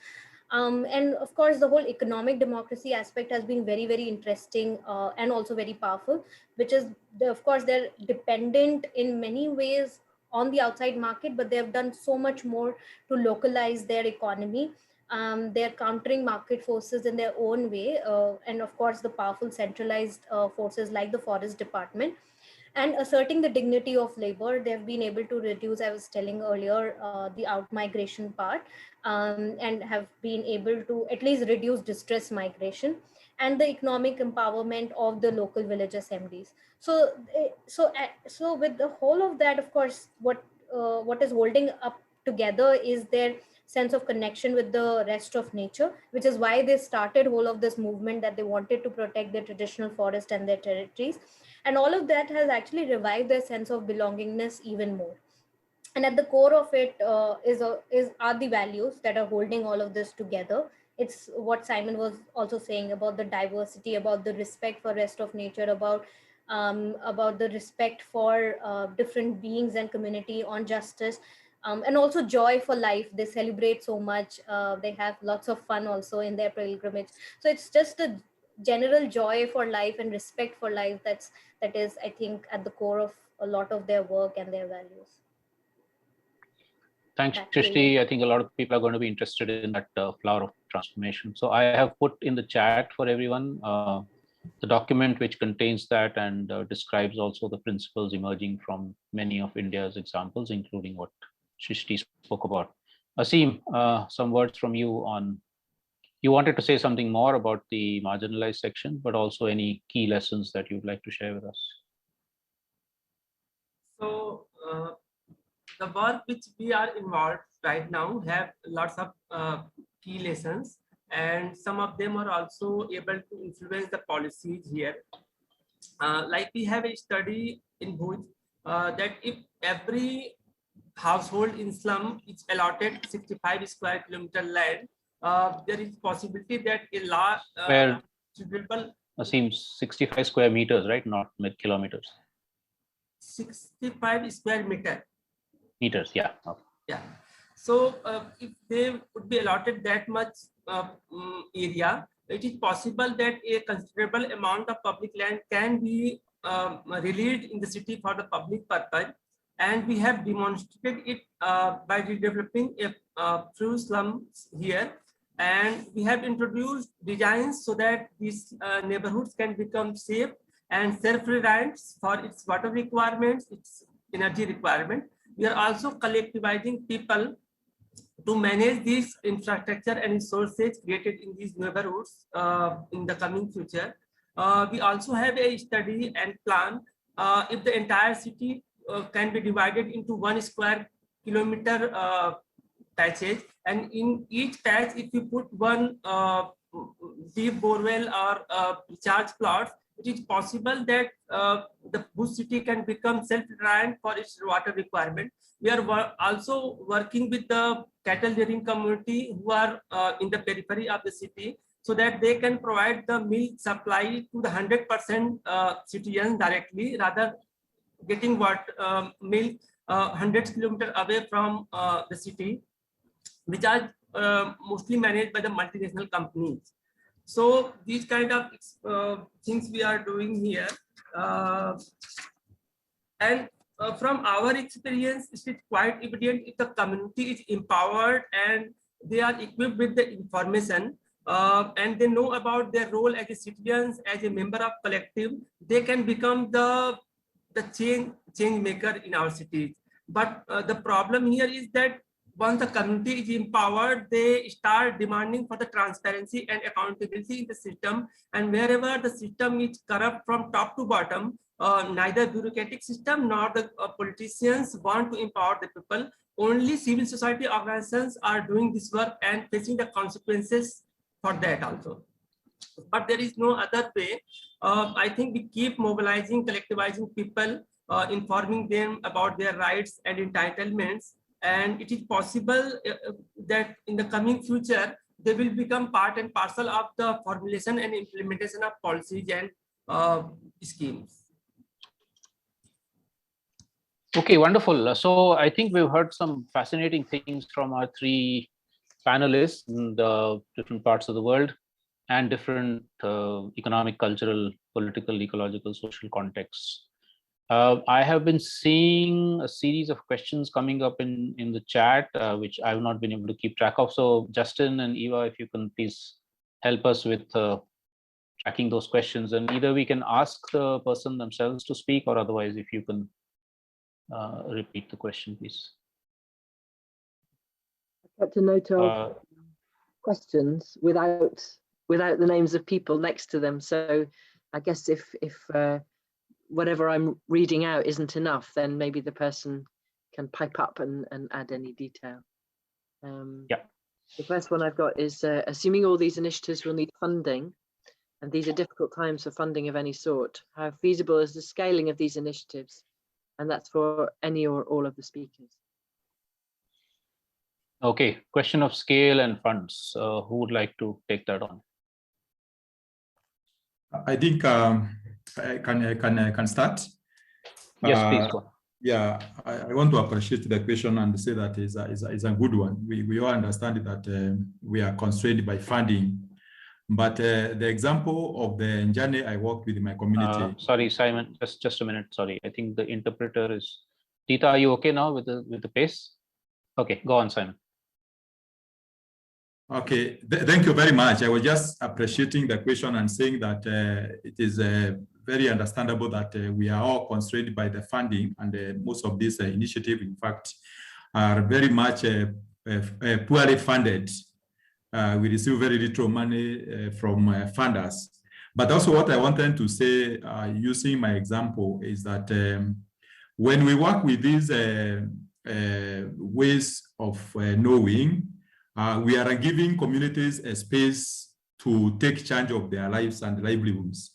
And of course, the whole economic democracy aspect has been very, very interesting and also very powerful, which is, of course, they're dependent in many ways on the outside market, but they've done so much more to localize their economy. They're countering market forces in their own way. And of course, the powerful centralized forces like the forest department, and asserting the dignity of labor. They've been able to reduce, I was telling earlier, the out migration part, and have been able to at least reduce distress migration, and the economic empowerment of the local village assemblies. So with the whole of that, of course, what is holding up together is their sense of connection with the rest of nature, which is why they started whole of this movement, that they wanted to protect their traditional forest and their territories. And all of that has actually revived their sense of belongingness even more. And at the core of it are the values that are holding all of this together. It's what Simon was also saying about the diversity, about the respect for rest of nature, about the respect for different beings and community, on justice, and also joy for life. They celebrate so much. They have lots of fun also in their pilgrimage. So it's just a general joy for life and respect for life that is, I think, at the core of a lot of their work and their values. Thanks, Shrishtee. I think a lot of people are going to be interested in that flower of transformation. So I have put in the chat for everyone the document which contains that and describes also the principles emerging from many of India's examples, including what Shrishtee spoke about. Aseem, some words from you on, you wanted to say something more about the marginalized section, but also any key lessons that you'd like to share with us. So the work which we are involved right now have lots of key lessons, and some of them are also able to influence the policies here. Like we have a study in Bhuj that if every household in slum is allotted 65 square kilometer land, there is possibility that a large Aseem, 65 square meters, right? Not kilometers. 65 square meters, yeah. Okay. Yeah. So if they would be allotted that much area, it is possible that a considerable amount of public land can be released in the city for the public purpose, and we have demonstrated it by redeveloping a few slums here, and we have introduced designs so that these neighborhoods can become safe and self-reliant for its water requirements, its energy requirement. We are also collectivizing people to manage this infrastructure and resources created in these neighborhoods in the coming future. We also have a study and plan if the entire city can be divided into 1 square kilometer patches, and in each patch, if you put one deep borewell or recharge plots, it is possible that the Bhuj city can become self-reliant for its water requirement. We are also working with the cattle rearing community who are in the periphery of the city, so that they can provide the milk supply to the 100% citizens directly, rather getting milk hundreds of kilometers away from the city, which are mostly managed by the multinational companies. So these kind of things we are doing here. And from our experience, it is quite evident if the community is empowered and they are equipped with the information and they know about their role as a citizens, as a member of collective, they can become the change maker in our cities. But the problem here is that once the community is empowered, they start demanding for the transparency and accountability in the system. And wherever the system is corrupt from top to bottom, neither bureaucratic system nor the politicians want to empower the people. Only civil society organizations are doing this work and facing the consequences for that also. But there is no other way. I think we keep mobilizing, collectivizing people, informing them about their rights and entitlements. And it is possible that in the coming future, they will become part and parcel of the formulation and implementation of policies and schemes. Okay, wonderful. So I think we've heard some fascinating things from our three panelists in the different parts of the world and different economic, cultural, political, ecological, social contexts. I have been seeing a series of questions coming up in the chat, which I've not been able to keep track of. So Justin and Eva, if you can please help us with tracking those questions, and either we can ask the person themselves to speak, or otherwise if you can repeat the question, please. I've got a note of questions without the names of people next to them. So I guess if whatever I'm reading out isn't enough, then maybe the person can pipe up and add any detail. Yeah. The first one I've got is, assuming all these initiatives will need funding, and these are difficult times for funding of any sort, how feasible is the scaling of these initiatives? And that's for any or all of the speakers. Okay, question of scale and funds. Who would like to take that on? I think I can start. Yes, please go. Yeah, I want to appreciate the question and say that is a good one. We all understand that we are constrained by funding, but the example of the journey I worked with in my community. Sorry, Simon, just a minute. Sorry, I think the interpreter is. Tita, are you okay now with the pace? Okay, go on, Simon. Okay, thank you very much. I was just appreciating the question and saying that it is very understandable that we are all constrained by the funding, and most of these initiatives, in fact, are very much poorly funded. We receive very little money from funders. But also what I wanted to say, using my example, is that when we work with these ways of knowing, we are giving communities a space to take charge of their lives and livelihoods.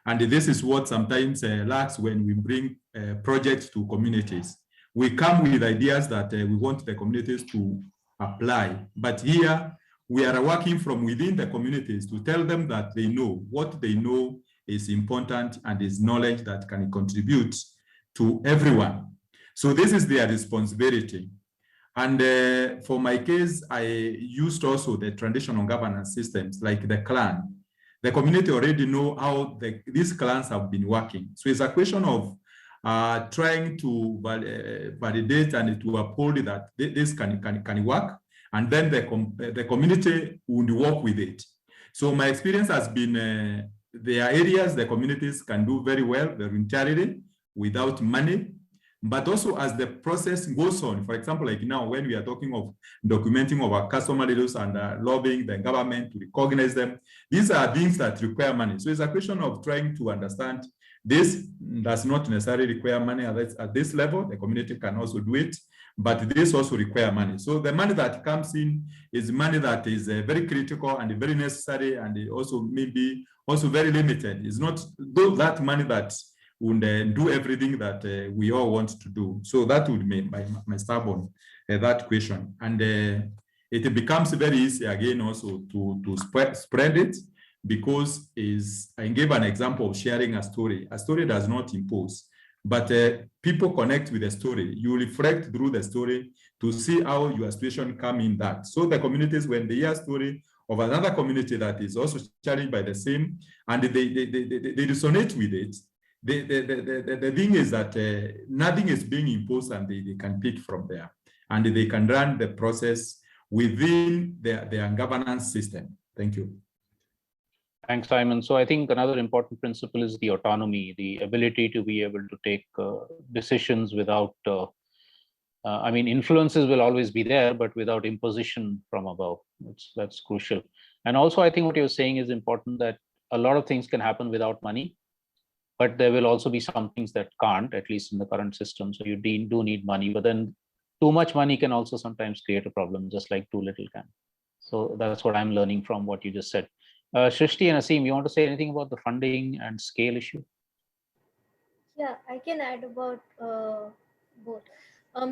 And this is what sometimes lacks when we bring projects to communities. We come with ideas that we want the communities to apply. But here, we are working from within the communities to tell them that they know what they know is important and is knowledge that can contribute to everyone. So this is their responsibility. And for my case, I used also the traditional governance systems like the clan. the community already know how these clans have been working. So it's a question of trying to validate and to uphold that this can work, and then the community would work with it. So my experience has been there are areas the communities can do very well voluntarily without money, but also as the process goes on. For example, like now when we are talking of documenting our customer values and lobbying the government to recognize them, these are things that require money. So it's a question of trying to understand this does not necessarily require money at this level. The community can also do it, but this also require money. So the money that comes in is money that is very critical and very necessary, and also maybe also very limited. It's not that money that would do everything that we all want to do. So that would be my stab on that question. And it becomes very easy again also to spread it, because I gave an example of sharing a story. A story does not impose, but people connect with the story. You reflect through the story to see how your situation come in that. So the communities, when they hear a story of another community that is also challenged by the same, and they resonate with it, the thing is that nothing is being imposed, and they can pick from there, and they can run the process within their governance system. Thank you. Thanks, Simon. So I think another important principle is the autonomy, the ability to be able to take decisions without, I mean, influences will always be there, but without imposition from above. That's crucial. And also, I think what you're saying is important, that a lot of things can happen without money, but there will also be some things that can't, at least in the current system. So you do need money, but then too much money can also sometimes create a problem, just like too little can. So that's what I'm learning from what you just said. Shrishtee and Aseem, you want to say anything about the funding and scale issue? Yeah, I can add about both.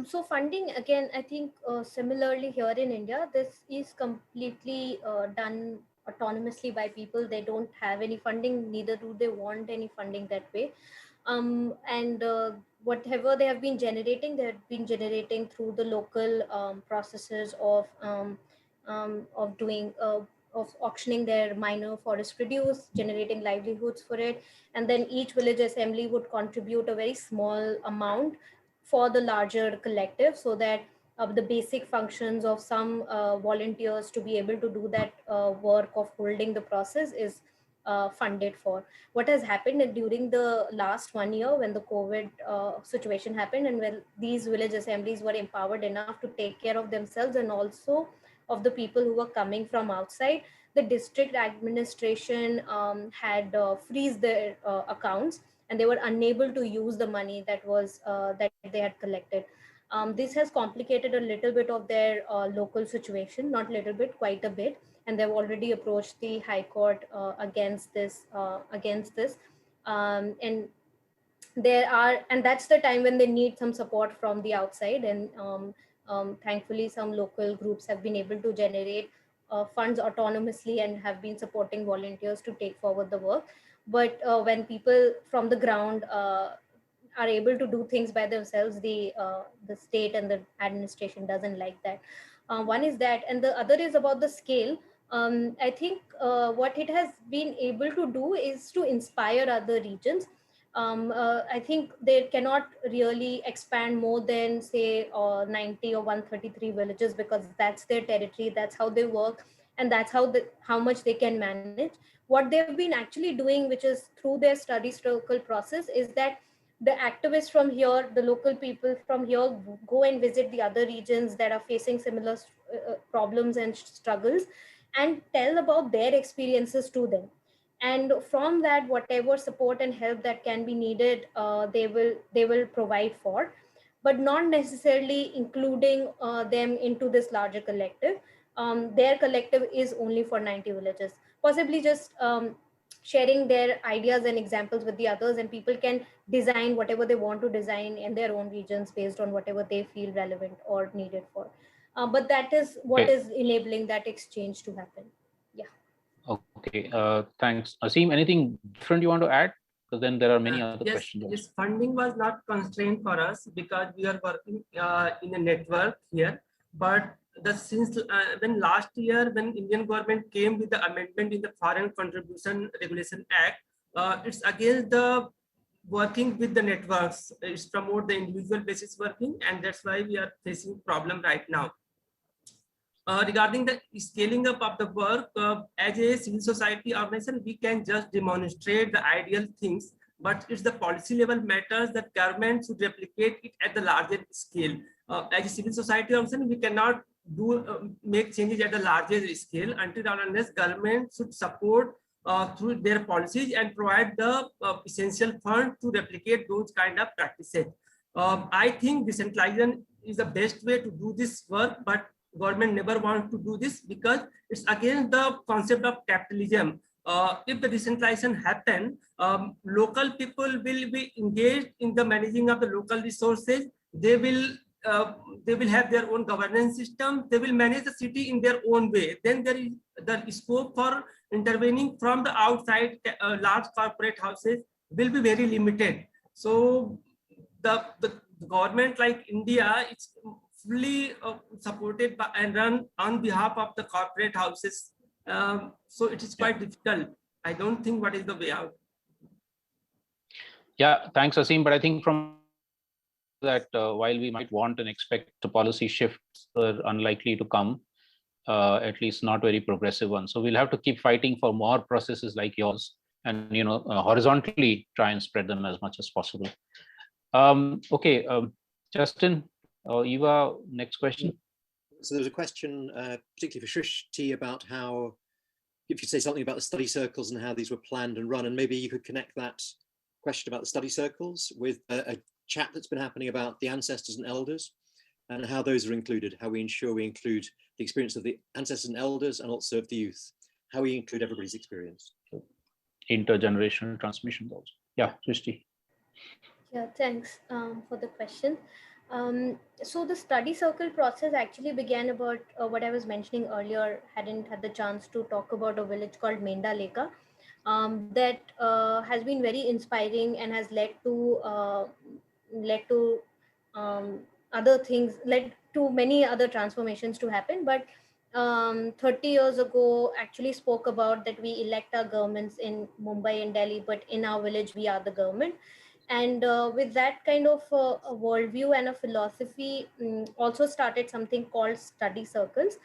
So funding, again, I think similarly here in India, this is completely done autonomously by people. They don't have any funding, neither do they want any funding that way. And whatever they have been generating, they have been generating through the local processes of doing of auctioning their minor forest produce, generating livelihoods for it, and then each village assembly would contribute a very small amount for the larger collective, so that the basic functions of some volunteers to be able to do that work of holding the process is funded for. What has happened during the last 1 year, when the COVID situation happened, and when these village assemblies were empowered enough to take care of themselves and also of the people who were coming from outside, the district administration had freeze their accounts, and they were unable to use the money that was that they had collected. This has complicated a little bit of their local situation, not little bit, quite a bit, and they've already approached the High Court against this. And that's the time when they need some support from the outside, and thankfully some local groups have been able to generate funds autonomously and have been supporting volunteers to take forward the work. But when people from the ground are able to do things by themselves, the state and the administration doesn't like that. One is that, and the other is about the scale. I think what it has been able to do is to inspire other regions. I think they cannot really expand more than say 90 or 133 villages, because that's their territory, that's how they work, and that's how much they can manage. What they've been actually doing, which is through their study circle process, is that the activists from here, the local people from here, go and visit the other regions that are facing similar problems and struggles, and tell about their experiences to them. And from that, whatever support and help that can be needed, they will provide for, but not necessarily including them into this larger collective. Their collective is only for 90 villages, possibly just sharing their ideas and examples with the others, and people can design whatever they want to design in their own regions based on whatever they feel relevant or needed for. But that is what is enabling that exchange to happen. Okay, thanks. Aseem, anything different you want to add? Because then there are many other questions. Yes, funding was not constrained for us because we are working in a network here. But since when last year when Indian government came with the amendment in the Foreign Contribution Regulation Act, it's against the working with the networks. It's promote the individual basis working, and that's why we are facing problem right now. Regarding the scaling up of the work, as a civil society organization, we can just demonstrate the ideal things, but it's the policy level matters that government should replicate it at the larger scale. As a civil society organization, we cannot make changes at the larger scale until or unless government should support through their policies and provide the essential fund to replicate those kind of practices. I think decentralization is the best way to do this work, but government never wants to do this because it's against the concept of capitalism. If the decentralization happen, local people will be engaged in the managing of the local resources. They will have their own governance system. They will manage the city in their own way. Then there is the scope for intervening from the outside. Large corporate houses will be very limited. So the government like India, it's fully supported by and run on behalf of the corporate houses. So it is quite difficult. I don't think what is the way out. Yeah, thanks, Aseem. But I think from that, while we might want and expect the policy shifts are unlikely to come, at least not very progressive ones. So we'll have to keep fighting for more processes like yours, and horizontally try and spread them as much as possible. Okay, Justin. Eva, next question. So there's a question, particularly for Shrishtee, about how, if you say something about the study circles and how these were planned and run, and maybe you could connect that question about the study circles with a chat that's been happening about the ancestors and elders and how those are included, how we ensure we include the experience of the ancestors and elders and also of the youth, how we include everybody's experience. Intergenerational transmission also. Yeah, Shrishtee. Yeah, thanks for the question. So the study circle process actually began about what I was mentioning earlier. Hadn't had the chance to talk about a village called Menda Leka that has been very inspiring and has led to other things, led to many other transformations to happen. But 30 years ago actually spoke about that we elect our governments in Mumbai and Delhi, but in our village we are the government. And with that kind of a worldview and a philosophy, also started something called study circles.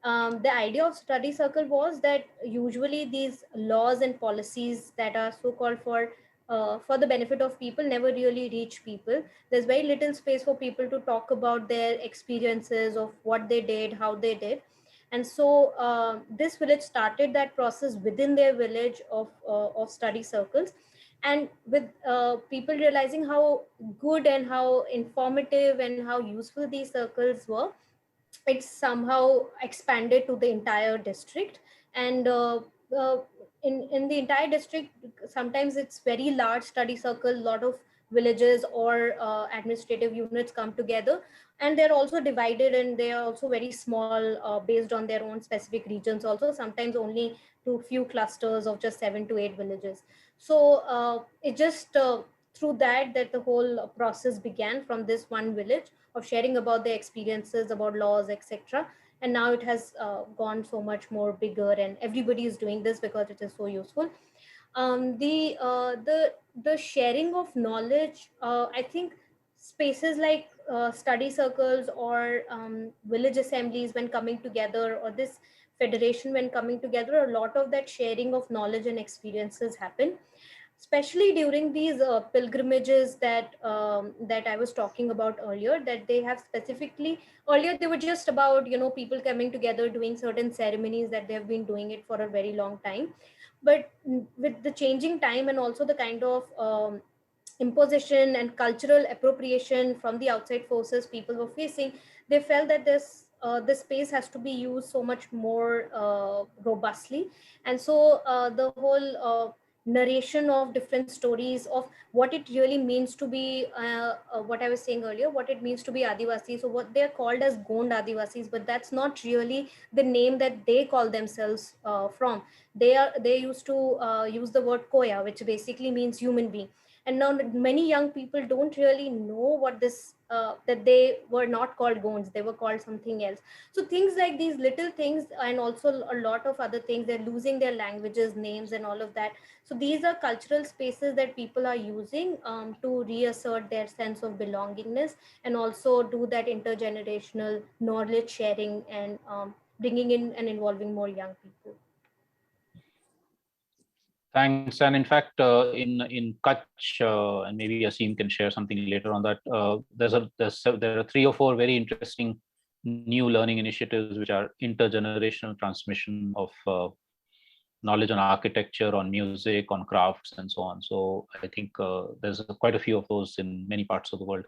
The idea of study circle was that usually these laws and policies that are so-called for the benefit of people never really reach people. There's very little space for people to talk about their experiences of what they did, how they did. And so this village started that process within their village of study circles. And with people realizing how good and how informative and how useful these circles were, it somehow expanded to the entire district. And in the entire district, sometimes it's very large study circle, a lot of villages or administrative units come together, and they're also divided, and they are also very small based on their own specific regions also, sometimes only to few clusters of just 7 to 8 villages. So it just through that the whole process began from this one village of sharing about their experiences, about laws, etc. And now it has gone so much more bigger, and everybody is doing this because it is so useful. The sharing of knowledge, I think spaces like study circles or village assemblies when coming together, or this federation when coming together, a lot of that sharing of knowledge and experiences happen, especially during these pilgrimages that I was talking about earlier, that they have specifically, earlier they were just about, people coming together doing certain ceremonies that they have been doing it for a very long time. But with the changing time and also the kind of imposition and cultural appropriation from the outside forces people were facing, they felt that this space has to be used so much more robustly. And so the whole narration of different stories of what it really means to be what I was saying earlier, what it means to be Adivasi. So what they're called as Gond Adivasis, but that's not really the name that they call themselves from. They used to use the word Koya, which basically means human being. And now many young people don't really know what this, that they were not called Gonds, they were called something else. So things like these little things, and also a lot of other things, they're losing their languages, names and all of that. So these are cultural spaces that people are using to reassert their sense of belongingness, and also do that intergenerational knowledge sharing, and bringing in and involving more young people. Thanks. And in fact, in Kutch, and maybe Aseem can share something later on that, there are 3 or 4 very interesting new learning initiatives which are intergenerational transmission of knowledge on architecture, on music, on crafts, and so on. So I think there's quite a few of those in many parts of the world,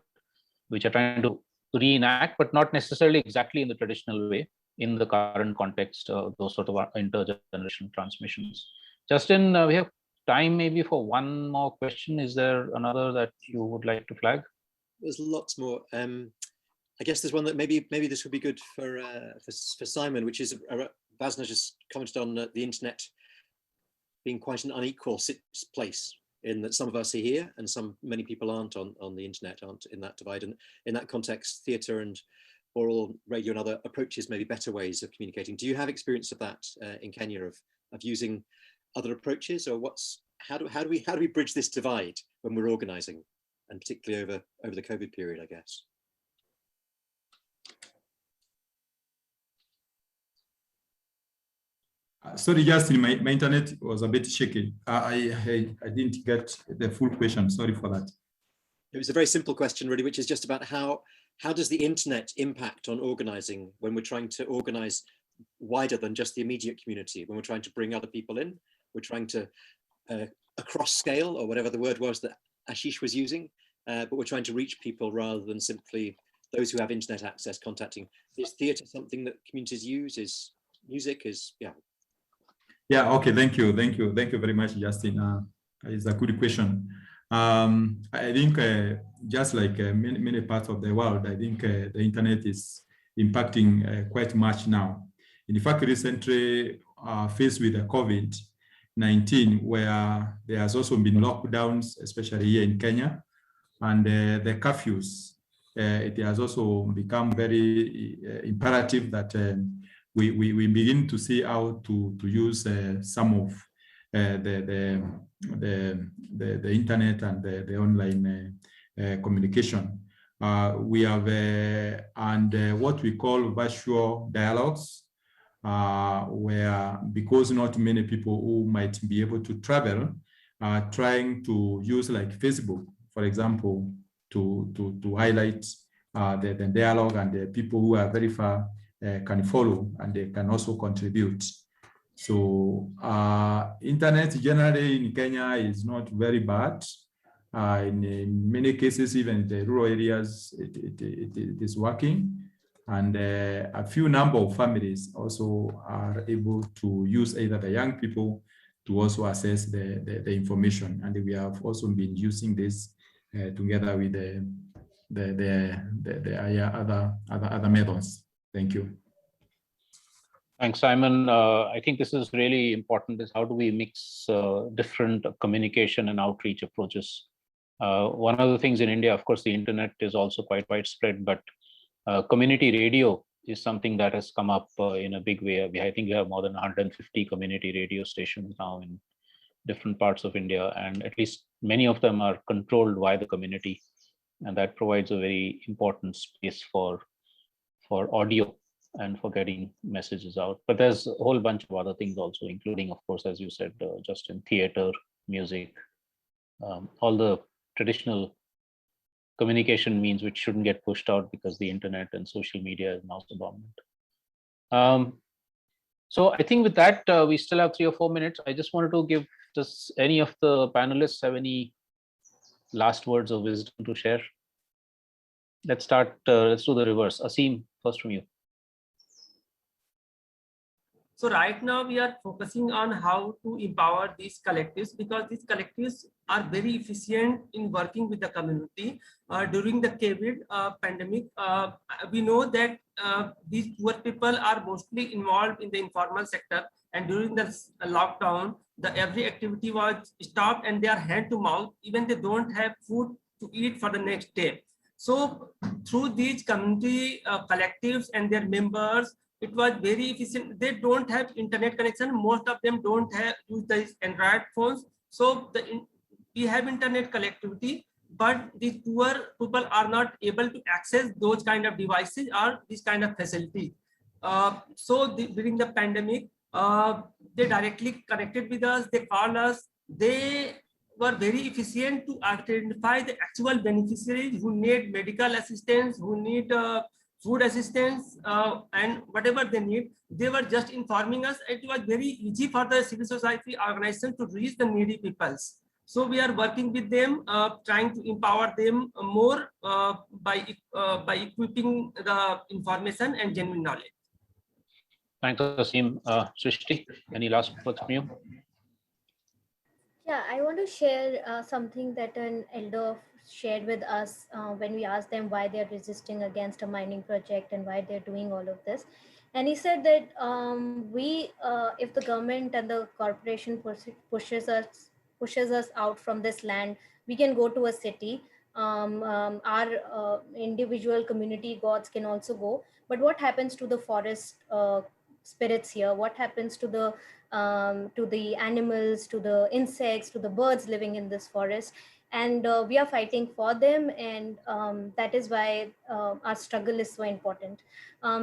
which are trying to reenact, but not necessarily exactly in the traditional way, in the current context, those sort of intergenerational transmissions. Justin, we have time maybe for one more question. Is there another that you would like to flag? There's lots more. I guess there's one that maybe this would be good for Simon, which is Vasna just commented on the internet being quite an unequal place, in that some of us are here and many people aren't on the internet, aren't in that divide. And in that context, theatre and oral radio and other approaches may be better ways of communicating. Do you have experience of that in Kenya, of using other approaches, or how do we bridge this divide when we're organizing, and particularly over the COVID period, I guess? Sorry, Justin, my internet was a bit shaky. I didn't get the full question. Sorry for that. It was a very simple question, really, which is just about how does the internet impact on organizing when we're trying to organize wider than just the immediate community, when we're trying to bring other people in, we're trying to across scale, or whatever the word was that Ashish was using, but we're trying to reach people rather than simply those who have internet access contacting. Is theatre something that communities use? Is music? Yeah, okay, thank you very much, Justin. It's a good question. I think just like many parts of the world, I think the internet is impacting quite much now. In fact, recently faced with the COVID-19, where there has also been lockdowns, especially here in Kenya, and the curfews. It has also become very imperative that we begin to see how to use some of the internet and the online communication. We have and what we call virtual dialogues, where, because not many people who might be able to travel are trying to use like Facebook, for example, to highlight the dialogue, and the people who are very far can follow, and they can also contribute. So internet generally in Kenya is not very bad. In many cases, even in the rural areas, it is working. And a few number of families also are able to use either the young people to also access the information. And we have also been using this together with the other methods. Thank you. Thanks, Simon. I think this is really important, is how do we mix different communication and outreach approaches. One of the things in India, of course, the internet is also quite widespread, but community radio is something that has come up in a big way. I think we have more than 150 community radio stations now in different parts of India, and at least many of them are controlled by the community, and that provides a very important space for audio and for getting messages out. But there's a whole bunch of other things also, including, of course, as you said, just in theater, music, all the traditional communication means which shouldn't get pushed out because the internet and social media is now so dominant. So I think with that, we still have 3 or 4 minutes. I just wanted to give just any of the panelists have any last words of wisdom to share. Let's start, let's do the reverse. Aseem, first from you. So right now we are focusing on how to empower these collectives, because these collectives are very efficient in working with the community. During the COVID pandemic, we know that these poor people are mostly involved in the informal sector. And during the lockdown, every activity was stopped and they are hand to mouth. Even they don't have food to eat for the next day. So through these community collectives and their members, it was very efficient. They don't have internet connection. Most of them don't have use these Android phones. So we have internet connectivity, but the poor people are not able to access those kind of devices or this kind of facility. During the pandemic, they directly connected with us. They called us. They were very efficient to identify the actual beneficiaries who need medical assistance, who need food assistance, and whatever they need. They were just informing us. It was very easy for the civil society organization to reach the needy peoples. So we are working with them, trying to empower them more by equipping the information and genuine knowledge. Thanks, Aseem. Shrishtee, any last words from you? Yeah, I want to share something that an elder shared with us when we asked them why they're resisting against a mining project and why they're doing all of this. And he said that if the government and the corporation pushes us out from this land, we can go to a city. Our individual community gods can also go. But what happens to the forest spirits here? What happens to the animals, to the insects, to the birds living in this forest? And we are fighting for them, and that is why our struggle is so important.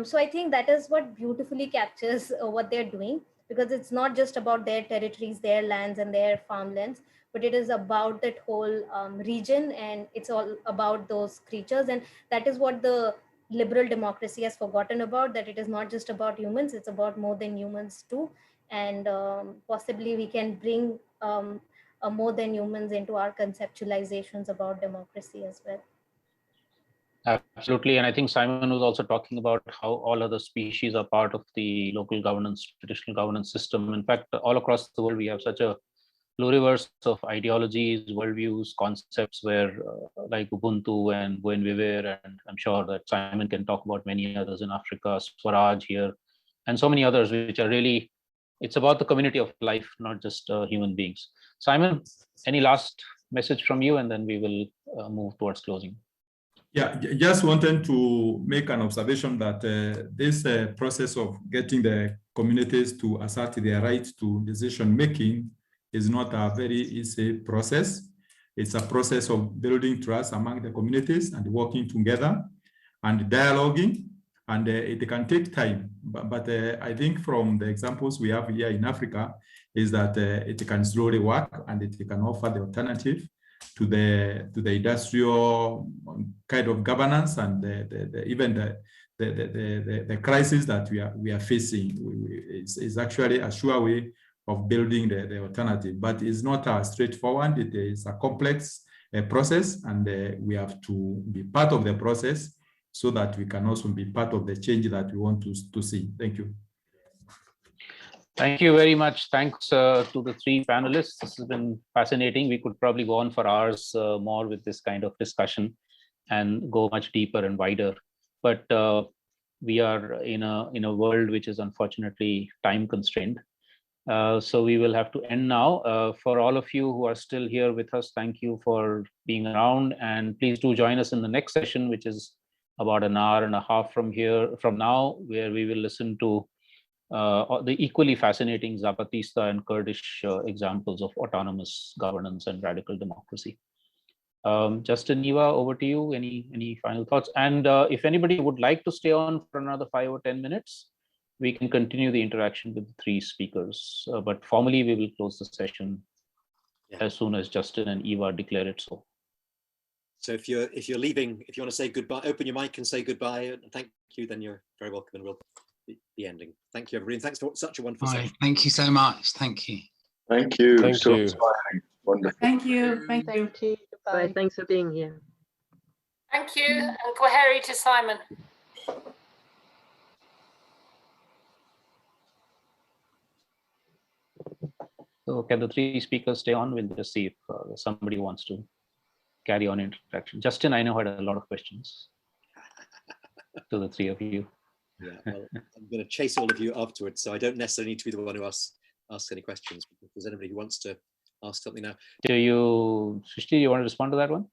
So I think that is what beautifully captures what they're doing, because it's not just about their territories, their lands and their farmlands, but it is about that whole region, and it's all about those creatures. And that is what the liberal democracy has forgotten about, that it is not just about humans, it's about more than humans too. And possibly we can bring more than humans into our conceptualizations about democracy as well. Absolutely. And I think Simon was also talking about how all other species are part of the local governance, traditional governance system. In fact, all across the world, we have such a pluriverse of ideologies, worldviews, concepts where like Ubuntu and Buen Vivir, and I'm sure that Simon can talk about many others in Africa, Swaraj here, and so many others, which are really, it's about the community of life, not just human beings. Simon, any last message from you, and then we will move towards closing. Yeah, just wanted to make an observation that this process of getting the communities to assert their right to decision making is not a very easy process. It's a process of building trust among the communities and working together and dialoguing, and it can take time. But I think from the examples we have here in Africa is that it can slowly work, and it can offer the alternative to the industrial kind of governance, and even the crisis that we are facing is actually a sure way of building the alternative. But it's not straightforward. It is a complex process, and we have to be part of the process so that we can also be part of the change that we want to see. Thank you. Thank you very much. Thanks to the three panelists. This has been fascinating. We could probably go on for hours more with this kind of discussion and go much deeper and wider. But we are in a world which is unfortunately time constrained. So we will have to end now. For all of you who are still here with us, thank you for being around, and please do join us in the next session, which is about an hour and a half from now, where we will listen to the equally fascinating Zapatista and Kurdish examples of autonomous governance and radical democracy. Justin, Eva, over to you. Any final thoughts? And if anybody would like to stay on for another 5 or 10 minutes, we can continue the interaction with the three speakers. But formally, we will close the session as soon as Justin and Eva declare it so. So if you're leaving, if you want to say goodbye, open your mic and say goodbye and thank you, then you're very welcome, and we'll be ending. Thank you, everybody, and thanks for such a wonderful session. Thank you so much. Thank you. Thank you. Thank So you. inspiring. Wonderful. Thank you. Thank you. Goodbye. Thanks for being here. Thank you. And Kothari to Simon. So can the three speakers stay on? We'll just see if somebody wants to carry on interaction. Justin, I know, had a lot of questions to the three of you. Yeah, well, I'm going to chase all of you afterwards, so I don't necessarily need to be the one who asks any questions. If there's anybody who wants to ask something now. Shrishtee, you want to respond to that one?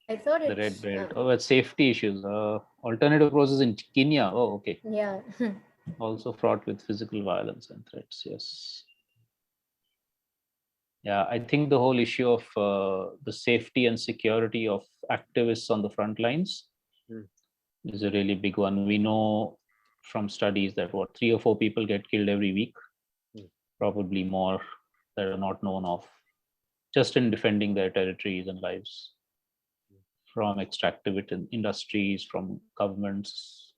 I thought The it's red belt. Oh, it's safety issues. Alternative process in Kenya. Oh, okay. yeah. Also fraught with physical violence and threats. Yes. Yeah, I think the whole issue of the safety and security of activists on the front lines is a really big one. We know from studies that 3 or 4 people get killed every week, probably more that are not known of, just in defending their territories and lives from extractive industries, from governments,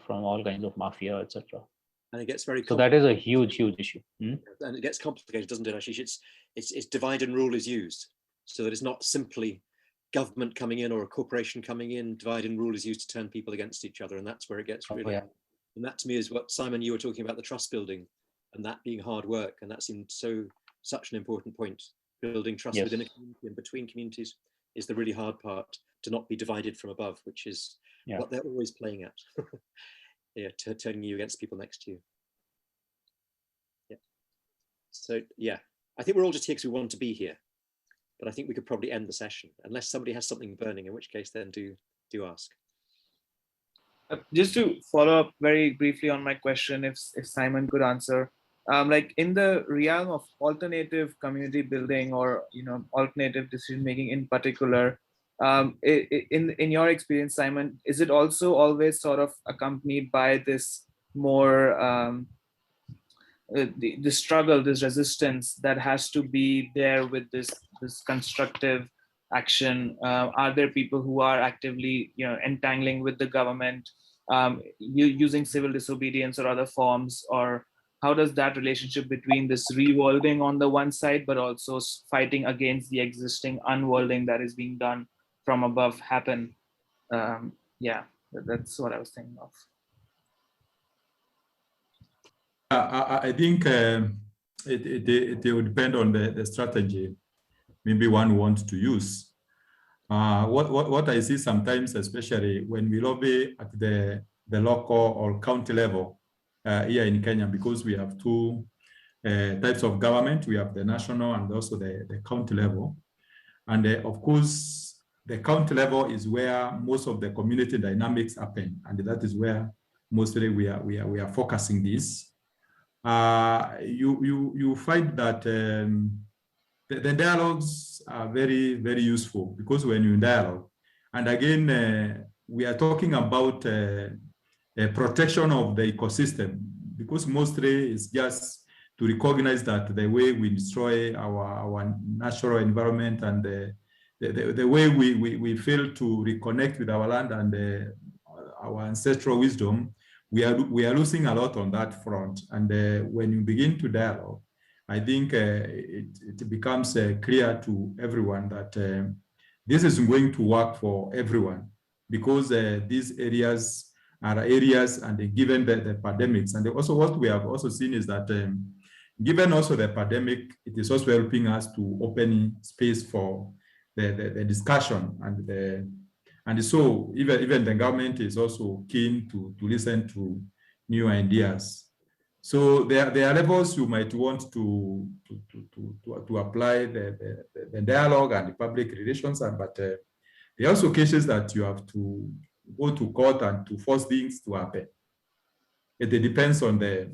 from all kinds of mafia, etc. And it gets very so that is a huge issue. And it gets complicated, doesn't it, Ashish? It's divide and rule is used, so that it's not simply government coming in or a corporation coming in. Divide and rule is used to turn people against each other, and that's where it gets really. And that to me is what, Simon, you were talking about, the trust building, and that being hard work, and that seemed such an important point. Building trust within a community and between communities is the really hard part, to not be divided from above, which is what they're always playing at. Yeah, turning you against people next to you. Yeah. So yeah, I think we're all just here because we want to be here, but I think we could probably end the session unless somebody has something burning, in which case then do ask. Just to follow up very briefly on my question, if Simon could answer, like in the realm of alternative community building, or alternative decision making in particular, in your experience, Simon, is it also always sort of accompanied by this more the struggle, this resistance that has to be there with this constructive action? Are there people who are actively entangling with the government, using civil disobedience or other forms, or how does that relationship between this reworlding on the one side, but also fighting against the existing unworlding that is being done from above happen? Yeah, that's what I was thinking of. I think it will depend on the strategy maybe one wants to use. What I see sometimes, especially when we lobby at the local or county level here in Kenya, because we have two types of government. We have the national and also the county level. And of course, the county level is where most of the community dynamics happen. And that is where mostly we are focusing this. You find that the dialogues are very, very useful, because when you dialogue, and again, we are talking about protection of the ecosystem, because mostly it's just to recognize that the way we destroy our natural environment and the way we fail to reconnect with our land and our ancestral wisdom, we are losing a lot on that front. And when you begin to dialogue, I think it becomes clear to everyone that this is going to work for everyone, because these areas are areas, and given the pandemics, and also what we have also seen is that given also the pandemic, it is also helping us to open space for the discussion, and so even the government is also keen to listen to new ideas. So there are levels you might want to apply the dialogue and the public relations, but there are also cases that you have to go to court and to force things to happen. It depends on the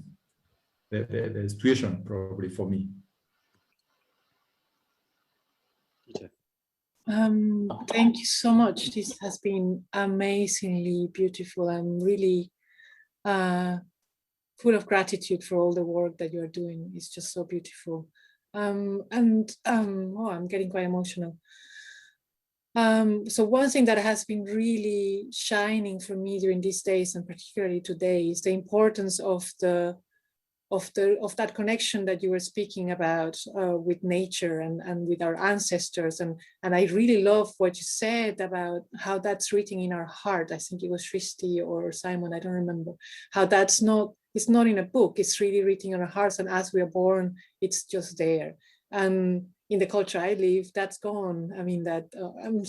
situation, probably, for me. Thank you so much. This has been amazingly beautiful. I'm really full of gratitude for all the work that you're doing. It's just so beautiful. Oh, I'm getting quite emotional. So one thing that has been really shining for me during these days, and particularly today, is the importance of that connection that you were speaking about with nature and with our ancestors. And I really love what you said about how that's written in our heart. I think it was Shrishtee or Simon, I don't remember, how it's not in a book, it's really written in our hearts, and as we are born, it's just there. And in the culture I live, that's gone. I mean, that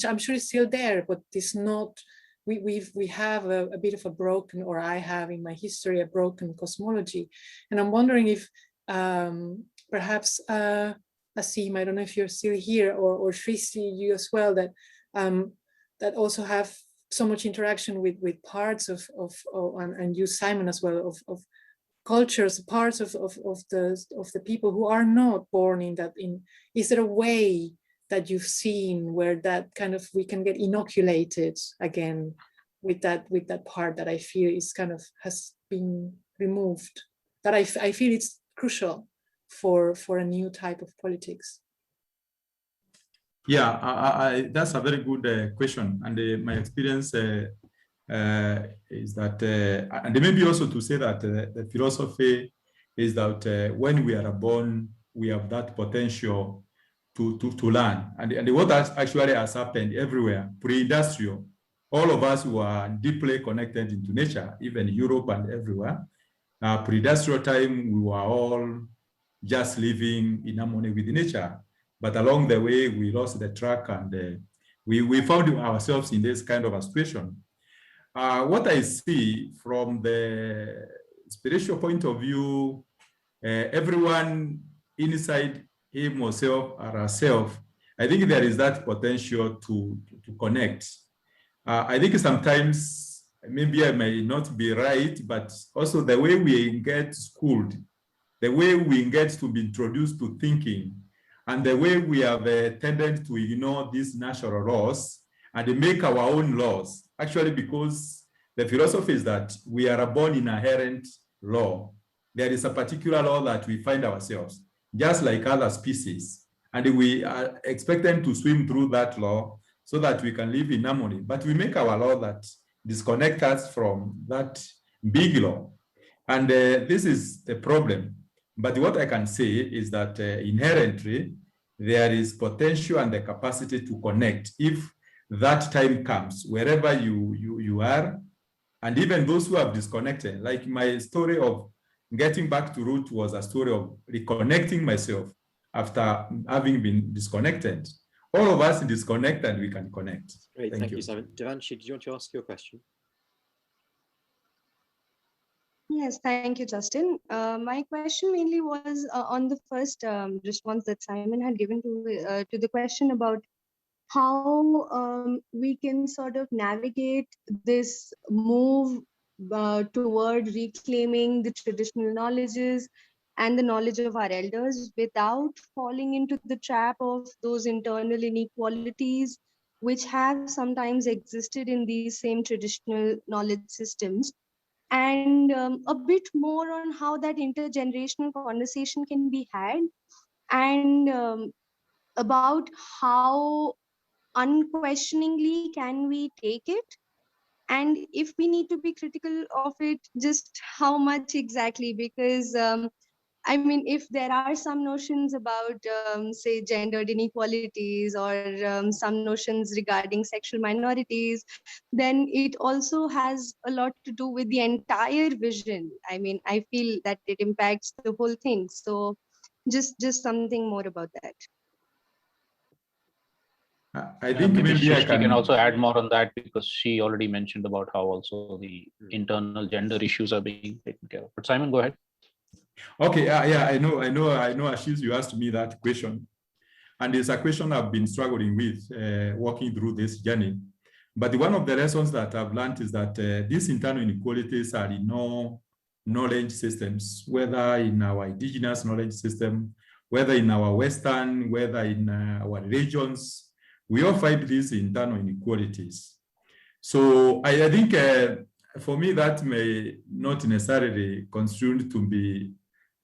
I'm sure it's still there, but it's not we have a bit of a broken, or I have in my history, a broken cosmology. And I'm wondering if perhaps Aseem, I don't know if you're still here, or Shrishtee, you as well, that that also have so much interaction with parts of and you, Simon, as well, of cultures, parts of the people who are not born in that. Is there a way that you've seen where that kind of, we can get inoculated again with that part that I feel is kind of has been removed, that I feel it's crucial for a new type of politics? Yeah, that's a very good question. And my experience is that, and maybe also to say that the philosophy is that when we are born, we have that potential to learn. And what actually has happened everywhere, pre-industrial, all of us who are deeply connected into nature, even Europe and everywhere. Pre-industrial time, we were all just living in harmony with nature. But along the way, we lost the track, and we found ourselves in this kind of a situation. What I see from the spiritual point of view, everyone inside him or herself or herself, I think there is that potential to connect. I think sometimes maybe I may not be right, but also the way we get schooled, the way we get to be introduced to thinking, and the way we have tended to ignore these natural laws and make our own laws, actually, because the philosophy is that we are born in inherent law. There is a particular law that we find ourselves, just like other species, and we are expected to swim through that law so that we can live in harmony. But we make our law that disconnect us from that big law. And this is the problem. But what I can say is that inherently, there is potential and the capacity to connect if that time comes, wherever you are. And even those who have disconnected, like my story of getting back to root was a story of reconnecting myself after having been disconnected. All of us disconnect and we can connect. Great, thank you, Simon. Devanshi, did you want to ask your question? Yes, thank you, Justin. My question mainly was on the first response that Simon had given to the question about how we can sort of navigate this move toward reclaiming the traditional knowledges and the knowledge of our elders without falling into the trap of those internal inequalities which have sometimes existed in these same traditional knowledge systems. And a bit more on how that intergenerational conversation can be had, and about how unquestioningly can we take it, and if we need to be critical of it, just how much exactly, because I mean, if there are some notions about, say, gendered inequalities, or some notions regarding sexual minorities, then it also has a lot to do with the entire vision. I mean, I feel that it impacts the whole thing. So just something more about that. I think maybe Shrishtee can also add more on that, because she already mentioned about how also the internal gender issues are being taken care of. But Simon, go ahead. Okay, yeah, I know, Ashish, you asked me that question. And it's a question I've been struggling with walking through this journey. But one of the lessons that I've learned is that these internal inequalities are in all knowledge systems, whether in our indigenous knowledge system, whether in our Western, whether in our regions, we all find these internal inequalities. So I think for me, that may not necessarily construed to be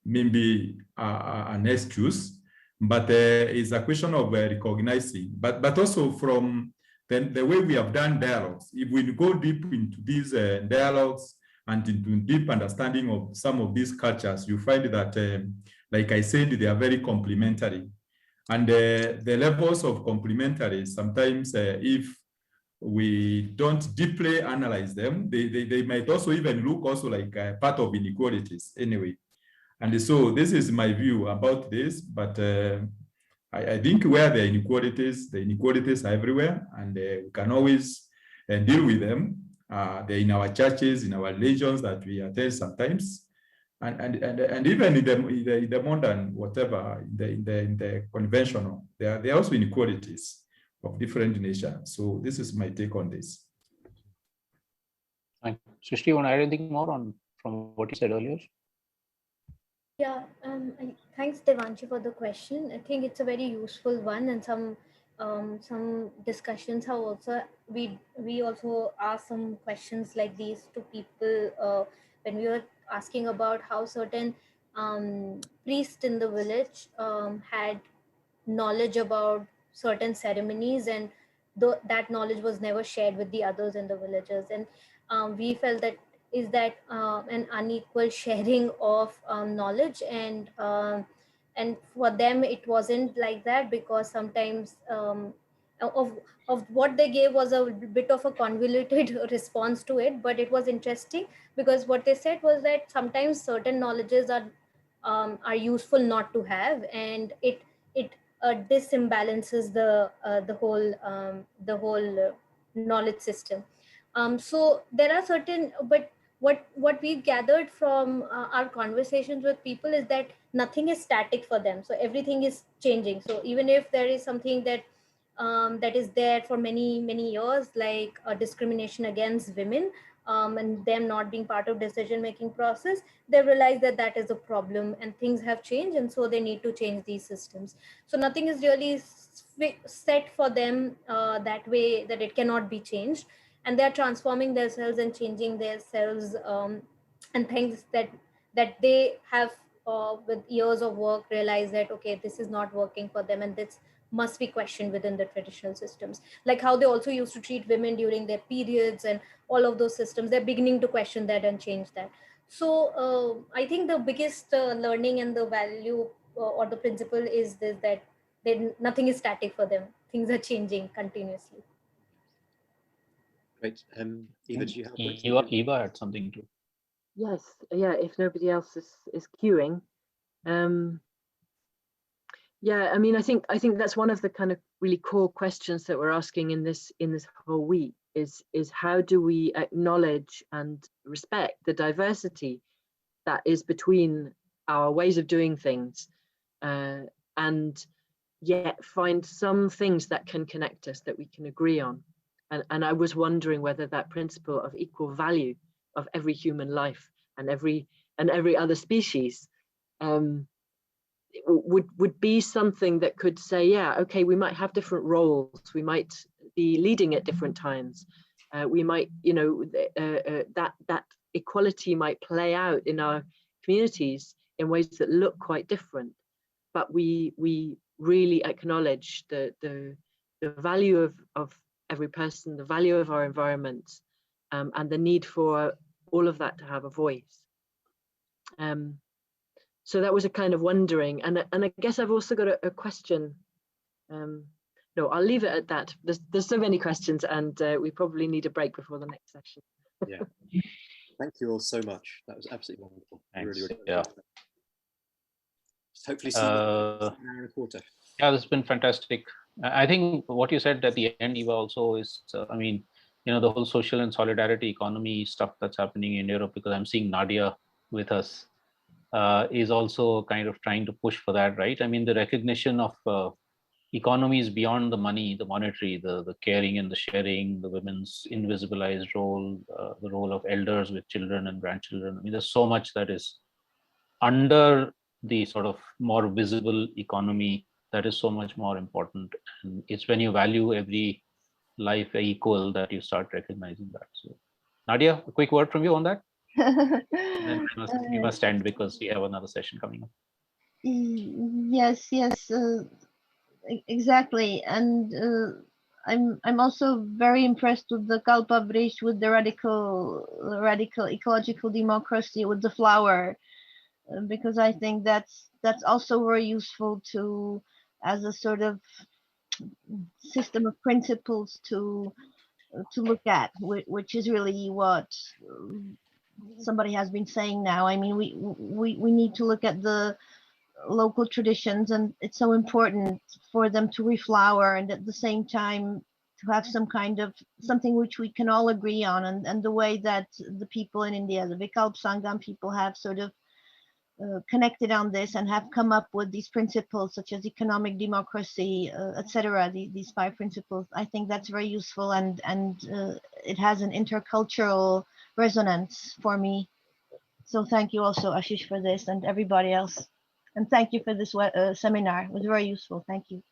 maybe an excuse, but it's a question of recognizing, but also from the way we have done dialogues. If we go deep into these dialogues and into deep understanding of some of these cultures, you find that, like I said, they are very complementary. And the levels of complementary, sometimes if we don't deeply analyze them, they might also even look also like part of inequalities anyway. And so this is my view about this, but I think where the inequalities are everywhere, and we can always deal with them. They're in our churches, in our religions that we attend sometimes, and even in the modern whatever, in the conventional, there are also inequalities of different nations. So this is my take on this. Shrishtee, you want to add anything more from what you said earlier? Yeah, thanks Devanshi for the question. I think it's a very useful one, and some discussions have also, we also asked some questions like these to people when we were asking about how certain priests in the village had knowledge about certain ceremonies, and that knowledge was never shared with the others in the villages. And we felt that is that an unequal sharing of knowledge, and for them it wasn't like that, because sometimes of what they gave was a bit of a convoluted response to it, but it was interesting because what they said was that sometimes certain knowledges are useful not to have, and it disimbalances the whole knowledge system. So there are certain, but what we've gathered from our conversations with people is that nothing is static for them, so everything is changing. So even if there is something that is there for many years, like discrimination against women, and them not being part of decision making process, they realize that that is a problem and things have changed, and so they need to change these systems. So nothing is really set for them that way, that it cannot be changed, and they're transforming themselves and changing themselves, and things that they have with years of work realize that okay, this is not working for them, and this must be questioned within the traditional systems, like how they also used to treat women during their periods, and all of those systems, they're beginning to question that and change that. So I think the biggest learning and the value or the principle is this, that nothing is static for them, things are changing continuously. Great. Eva, do you have a point? Eva had something to. Yes, yeah, if nobody else is queuing. Yeah, I mean, I think that's one of the kind of really core questions that we're asking in this whole week is how do we acknowledge and respect the diversity that is between our ways of doing things, and yet find some things that can connect us, that we can agree on. And I was wondering whether that principle of equal value of every human life and every other species would be something that could say, yeah, okay, we might have different roles, we might be leading at different times, we might, you know, that equality might play out in our communities in ways that look quite different, but we really acknowledge the value of every person, the value of our environment, and the need for all of that to have a voice. So that was a kind of wondering, and I guess I've also got a question. No, I'll leave it at that. There's so many questions, and we probably need a break before the next session. Yeah. Thank you all so much. That was absolutely wonderful. Thanks. Really Yeah. Just hopefully see you in an hour and a quarter. Yeah, this has been fantastic. I think what you said at the end, Eva, also is, I mean, you know, the whole social and solidarity economy stuff that's happening in Europe, because I'm seeing Nadia with us, is also kind of trying to push for that, right? I mean, the recognition of economies beyond the money, the monetary, the caring and the sharing, the women's invisibilized role, the role of elders with children and grandchildren. I mean, there's so much that is under the sort of more visible economy that is so much more important. And it's when you value every life equal that you start recognizing that. So, Nadia, a quick word from you on that? And then we must end because we have another session coming up. Yes, exactly. And I'm also very impressed with the Kalpa bridge, with the radical ecological democracy, with the flower, because I think that's also very useful to, as a sort of system of principles to look at, which is really what somebody has been saying now. I mean, we need to look at the local traditions, and it's so important for them to reflower, and at the same time have some kind of something which we can all agree on, and the way that the people in India, the Vikalp Sangam people, have sort of connected on this and have come up with these principles such as economic democracy, etc. These 5 principles. I think that's very useful, and it has an intercultural resonance for me. So thank you also, Ashish, for this, and everybody else. And thank you for this seminar. It was very useful. Thank you.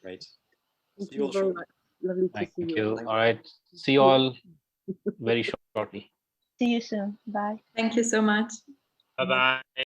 Great. Thank See you all you very shortly. much. Lovely to Thank see you. you. All right. See you all very shortly. See you soon. Bye. Thank you so much. Bye-bye.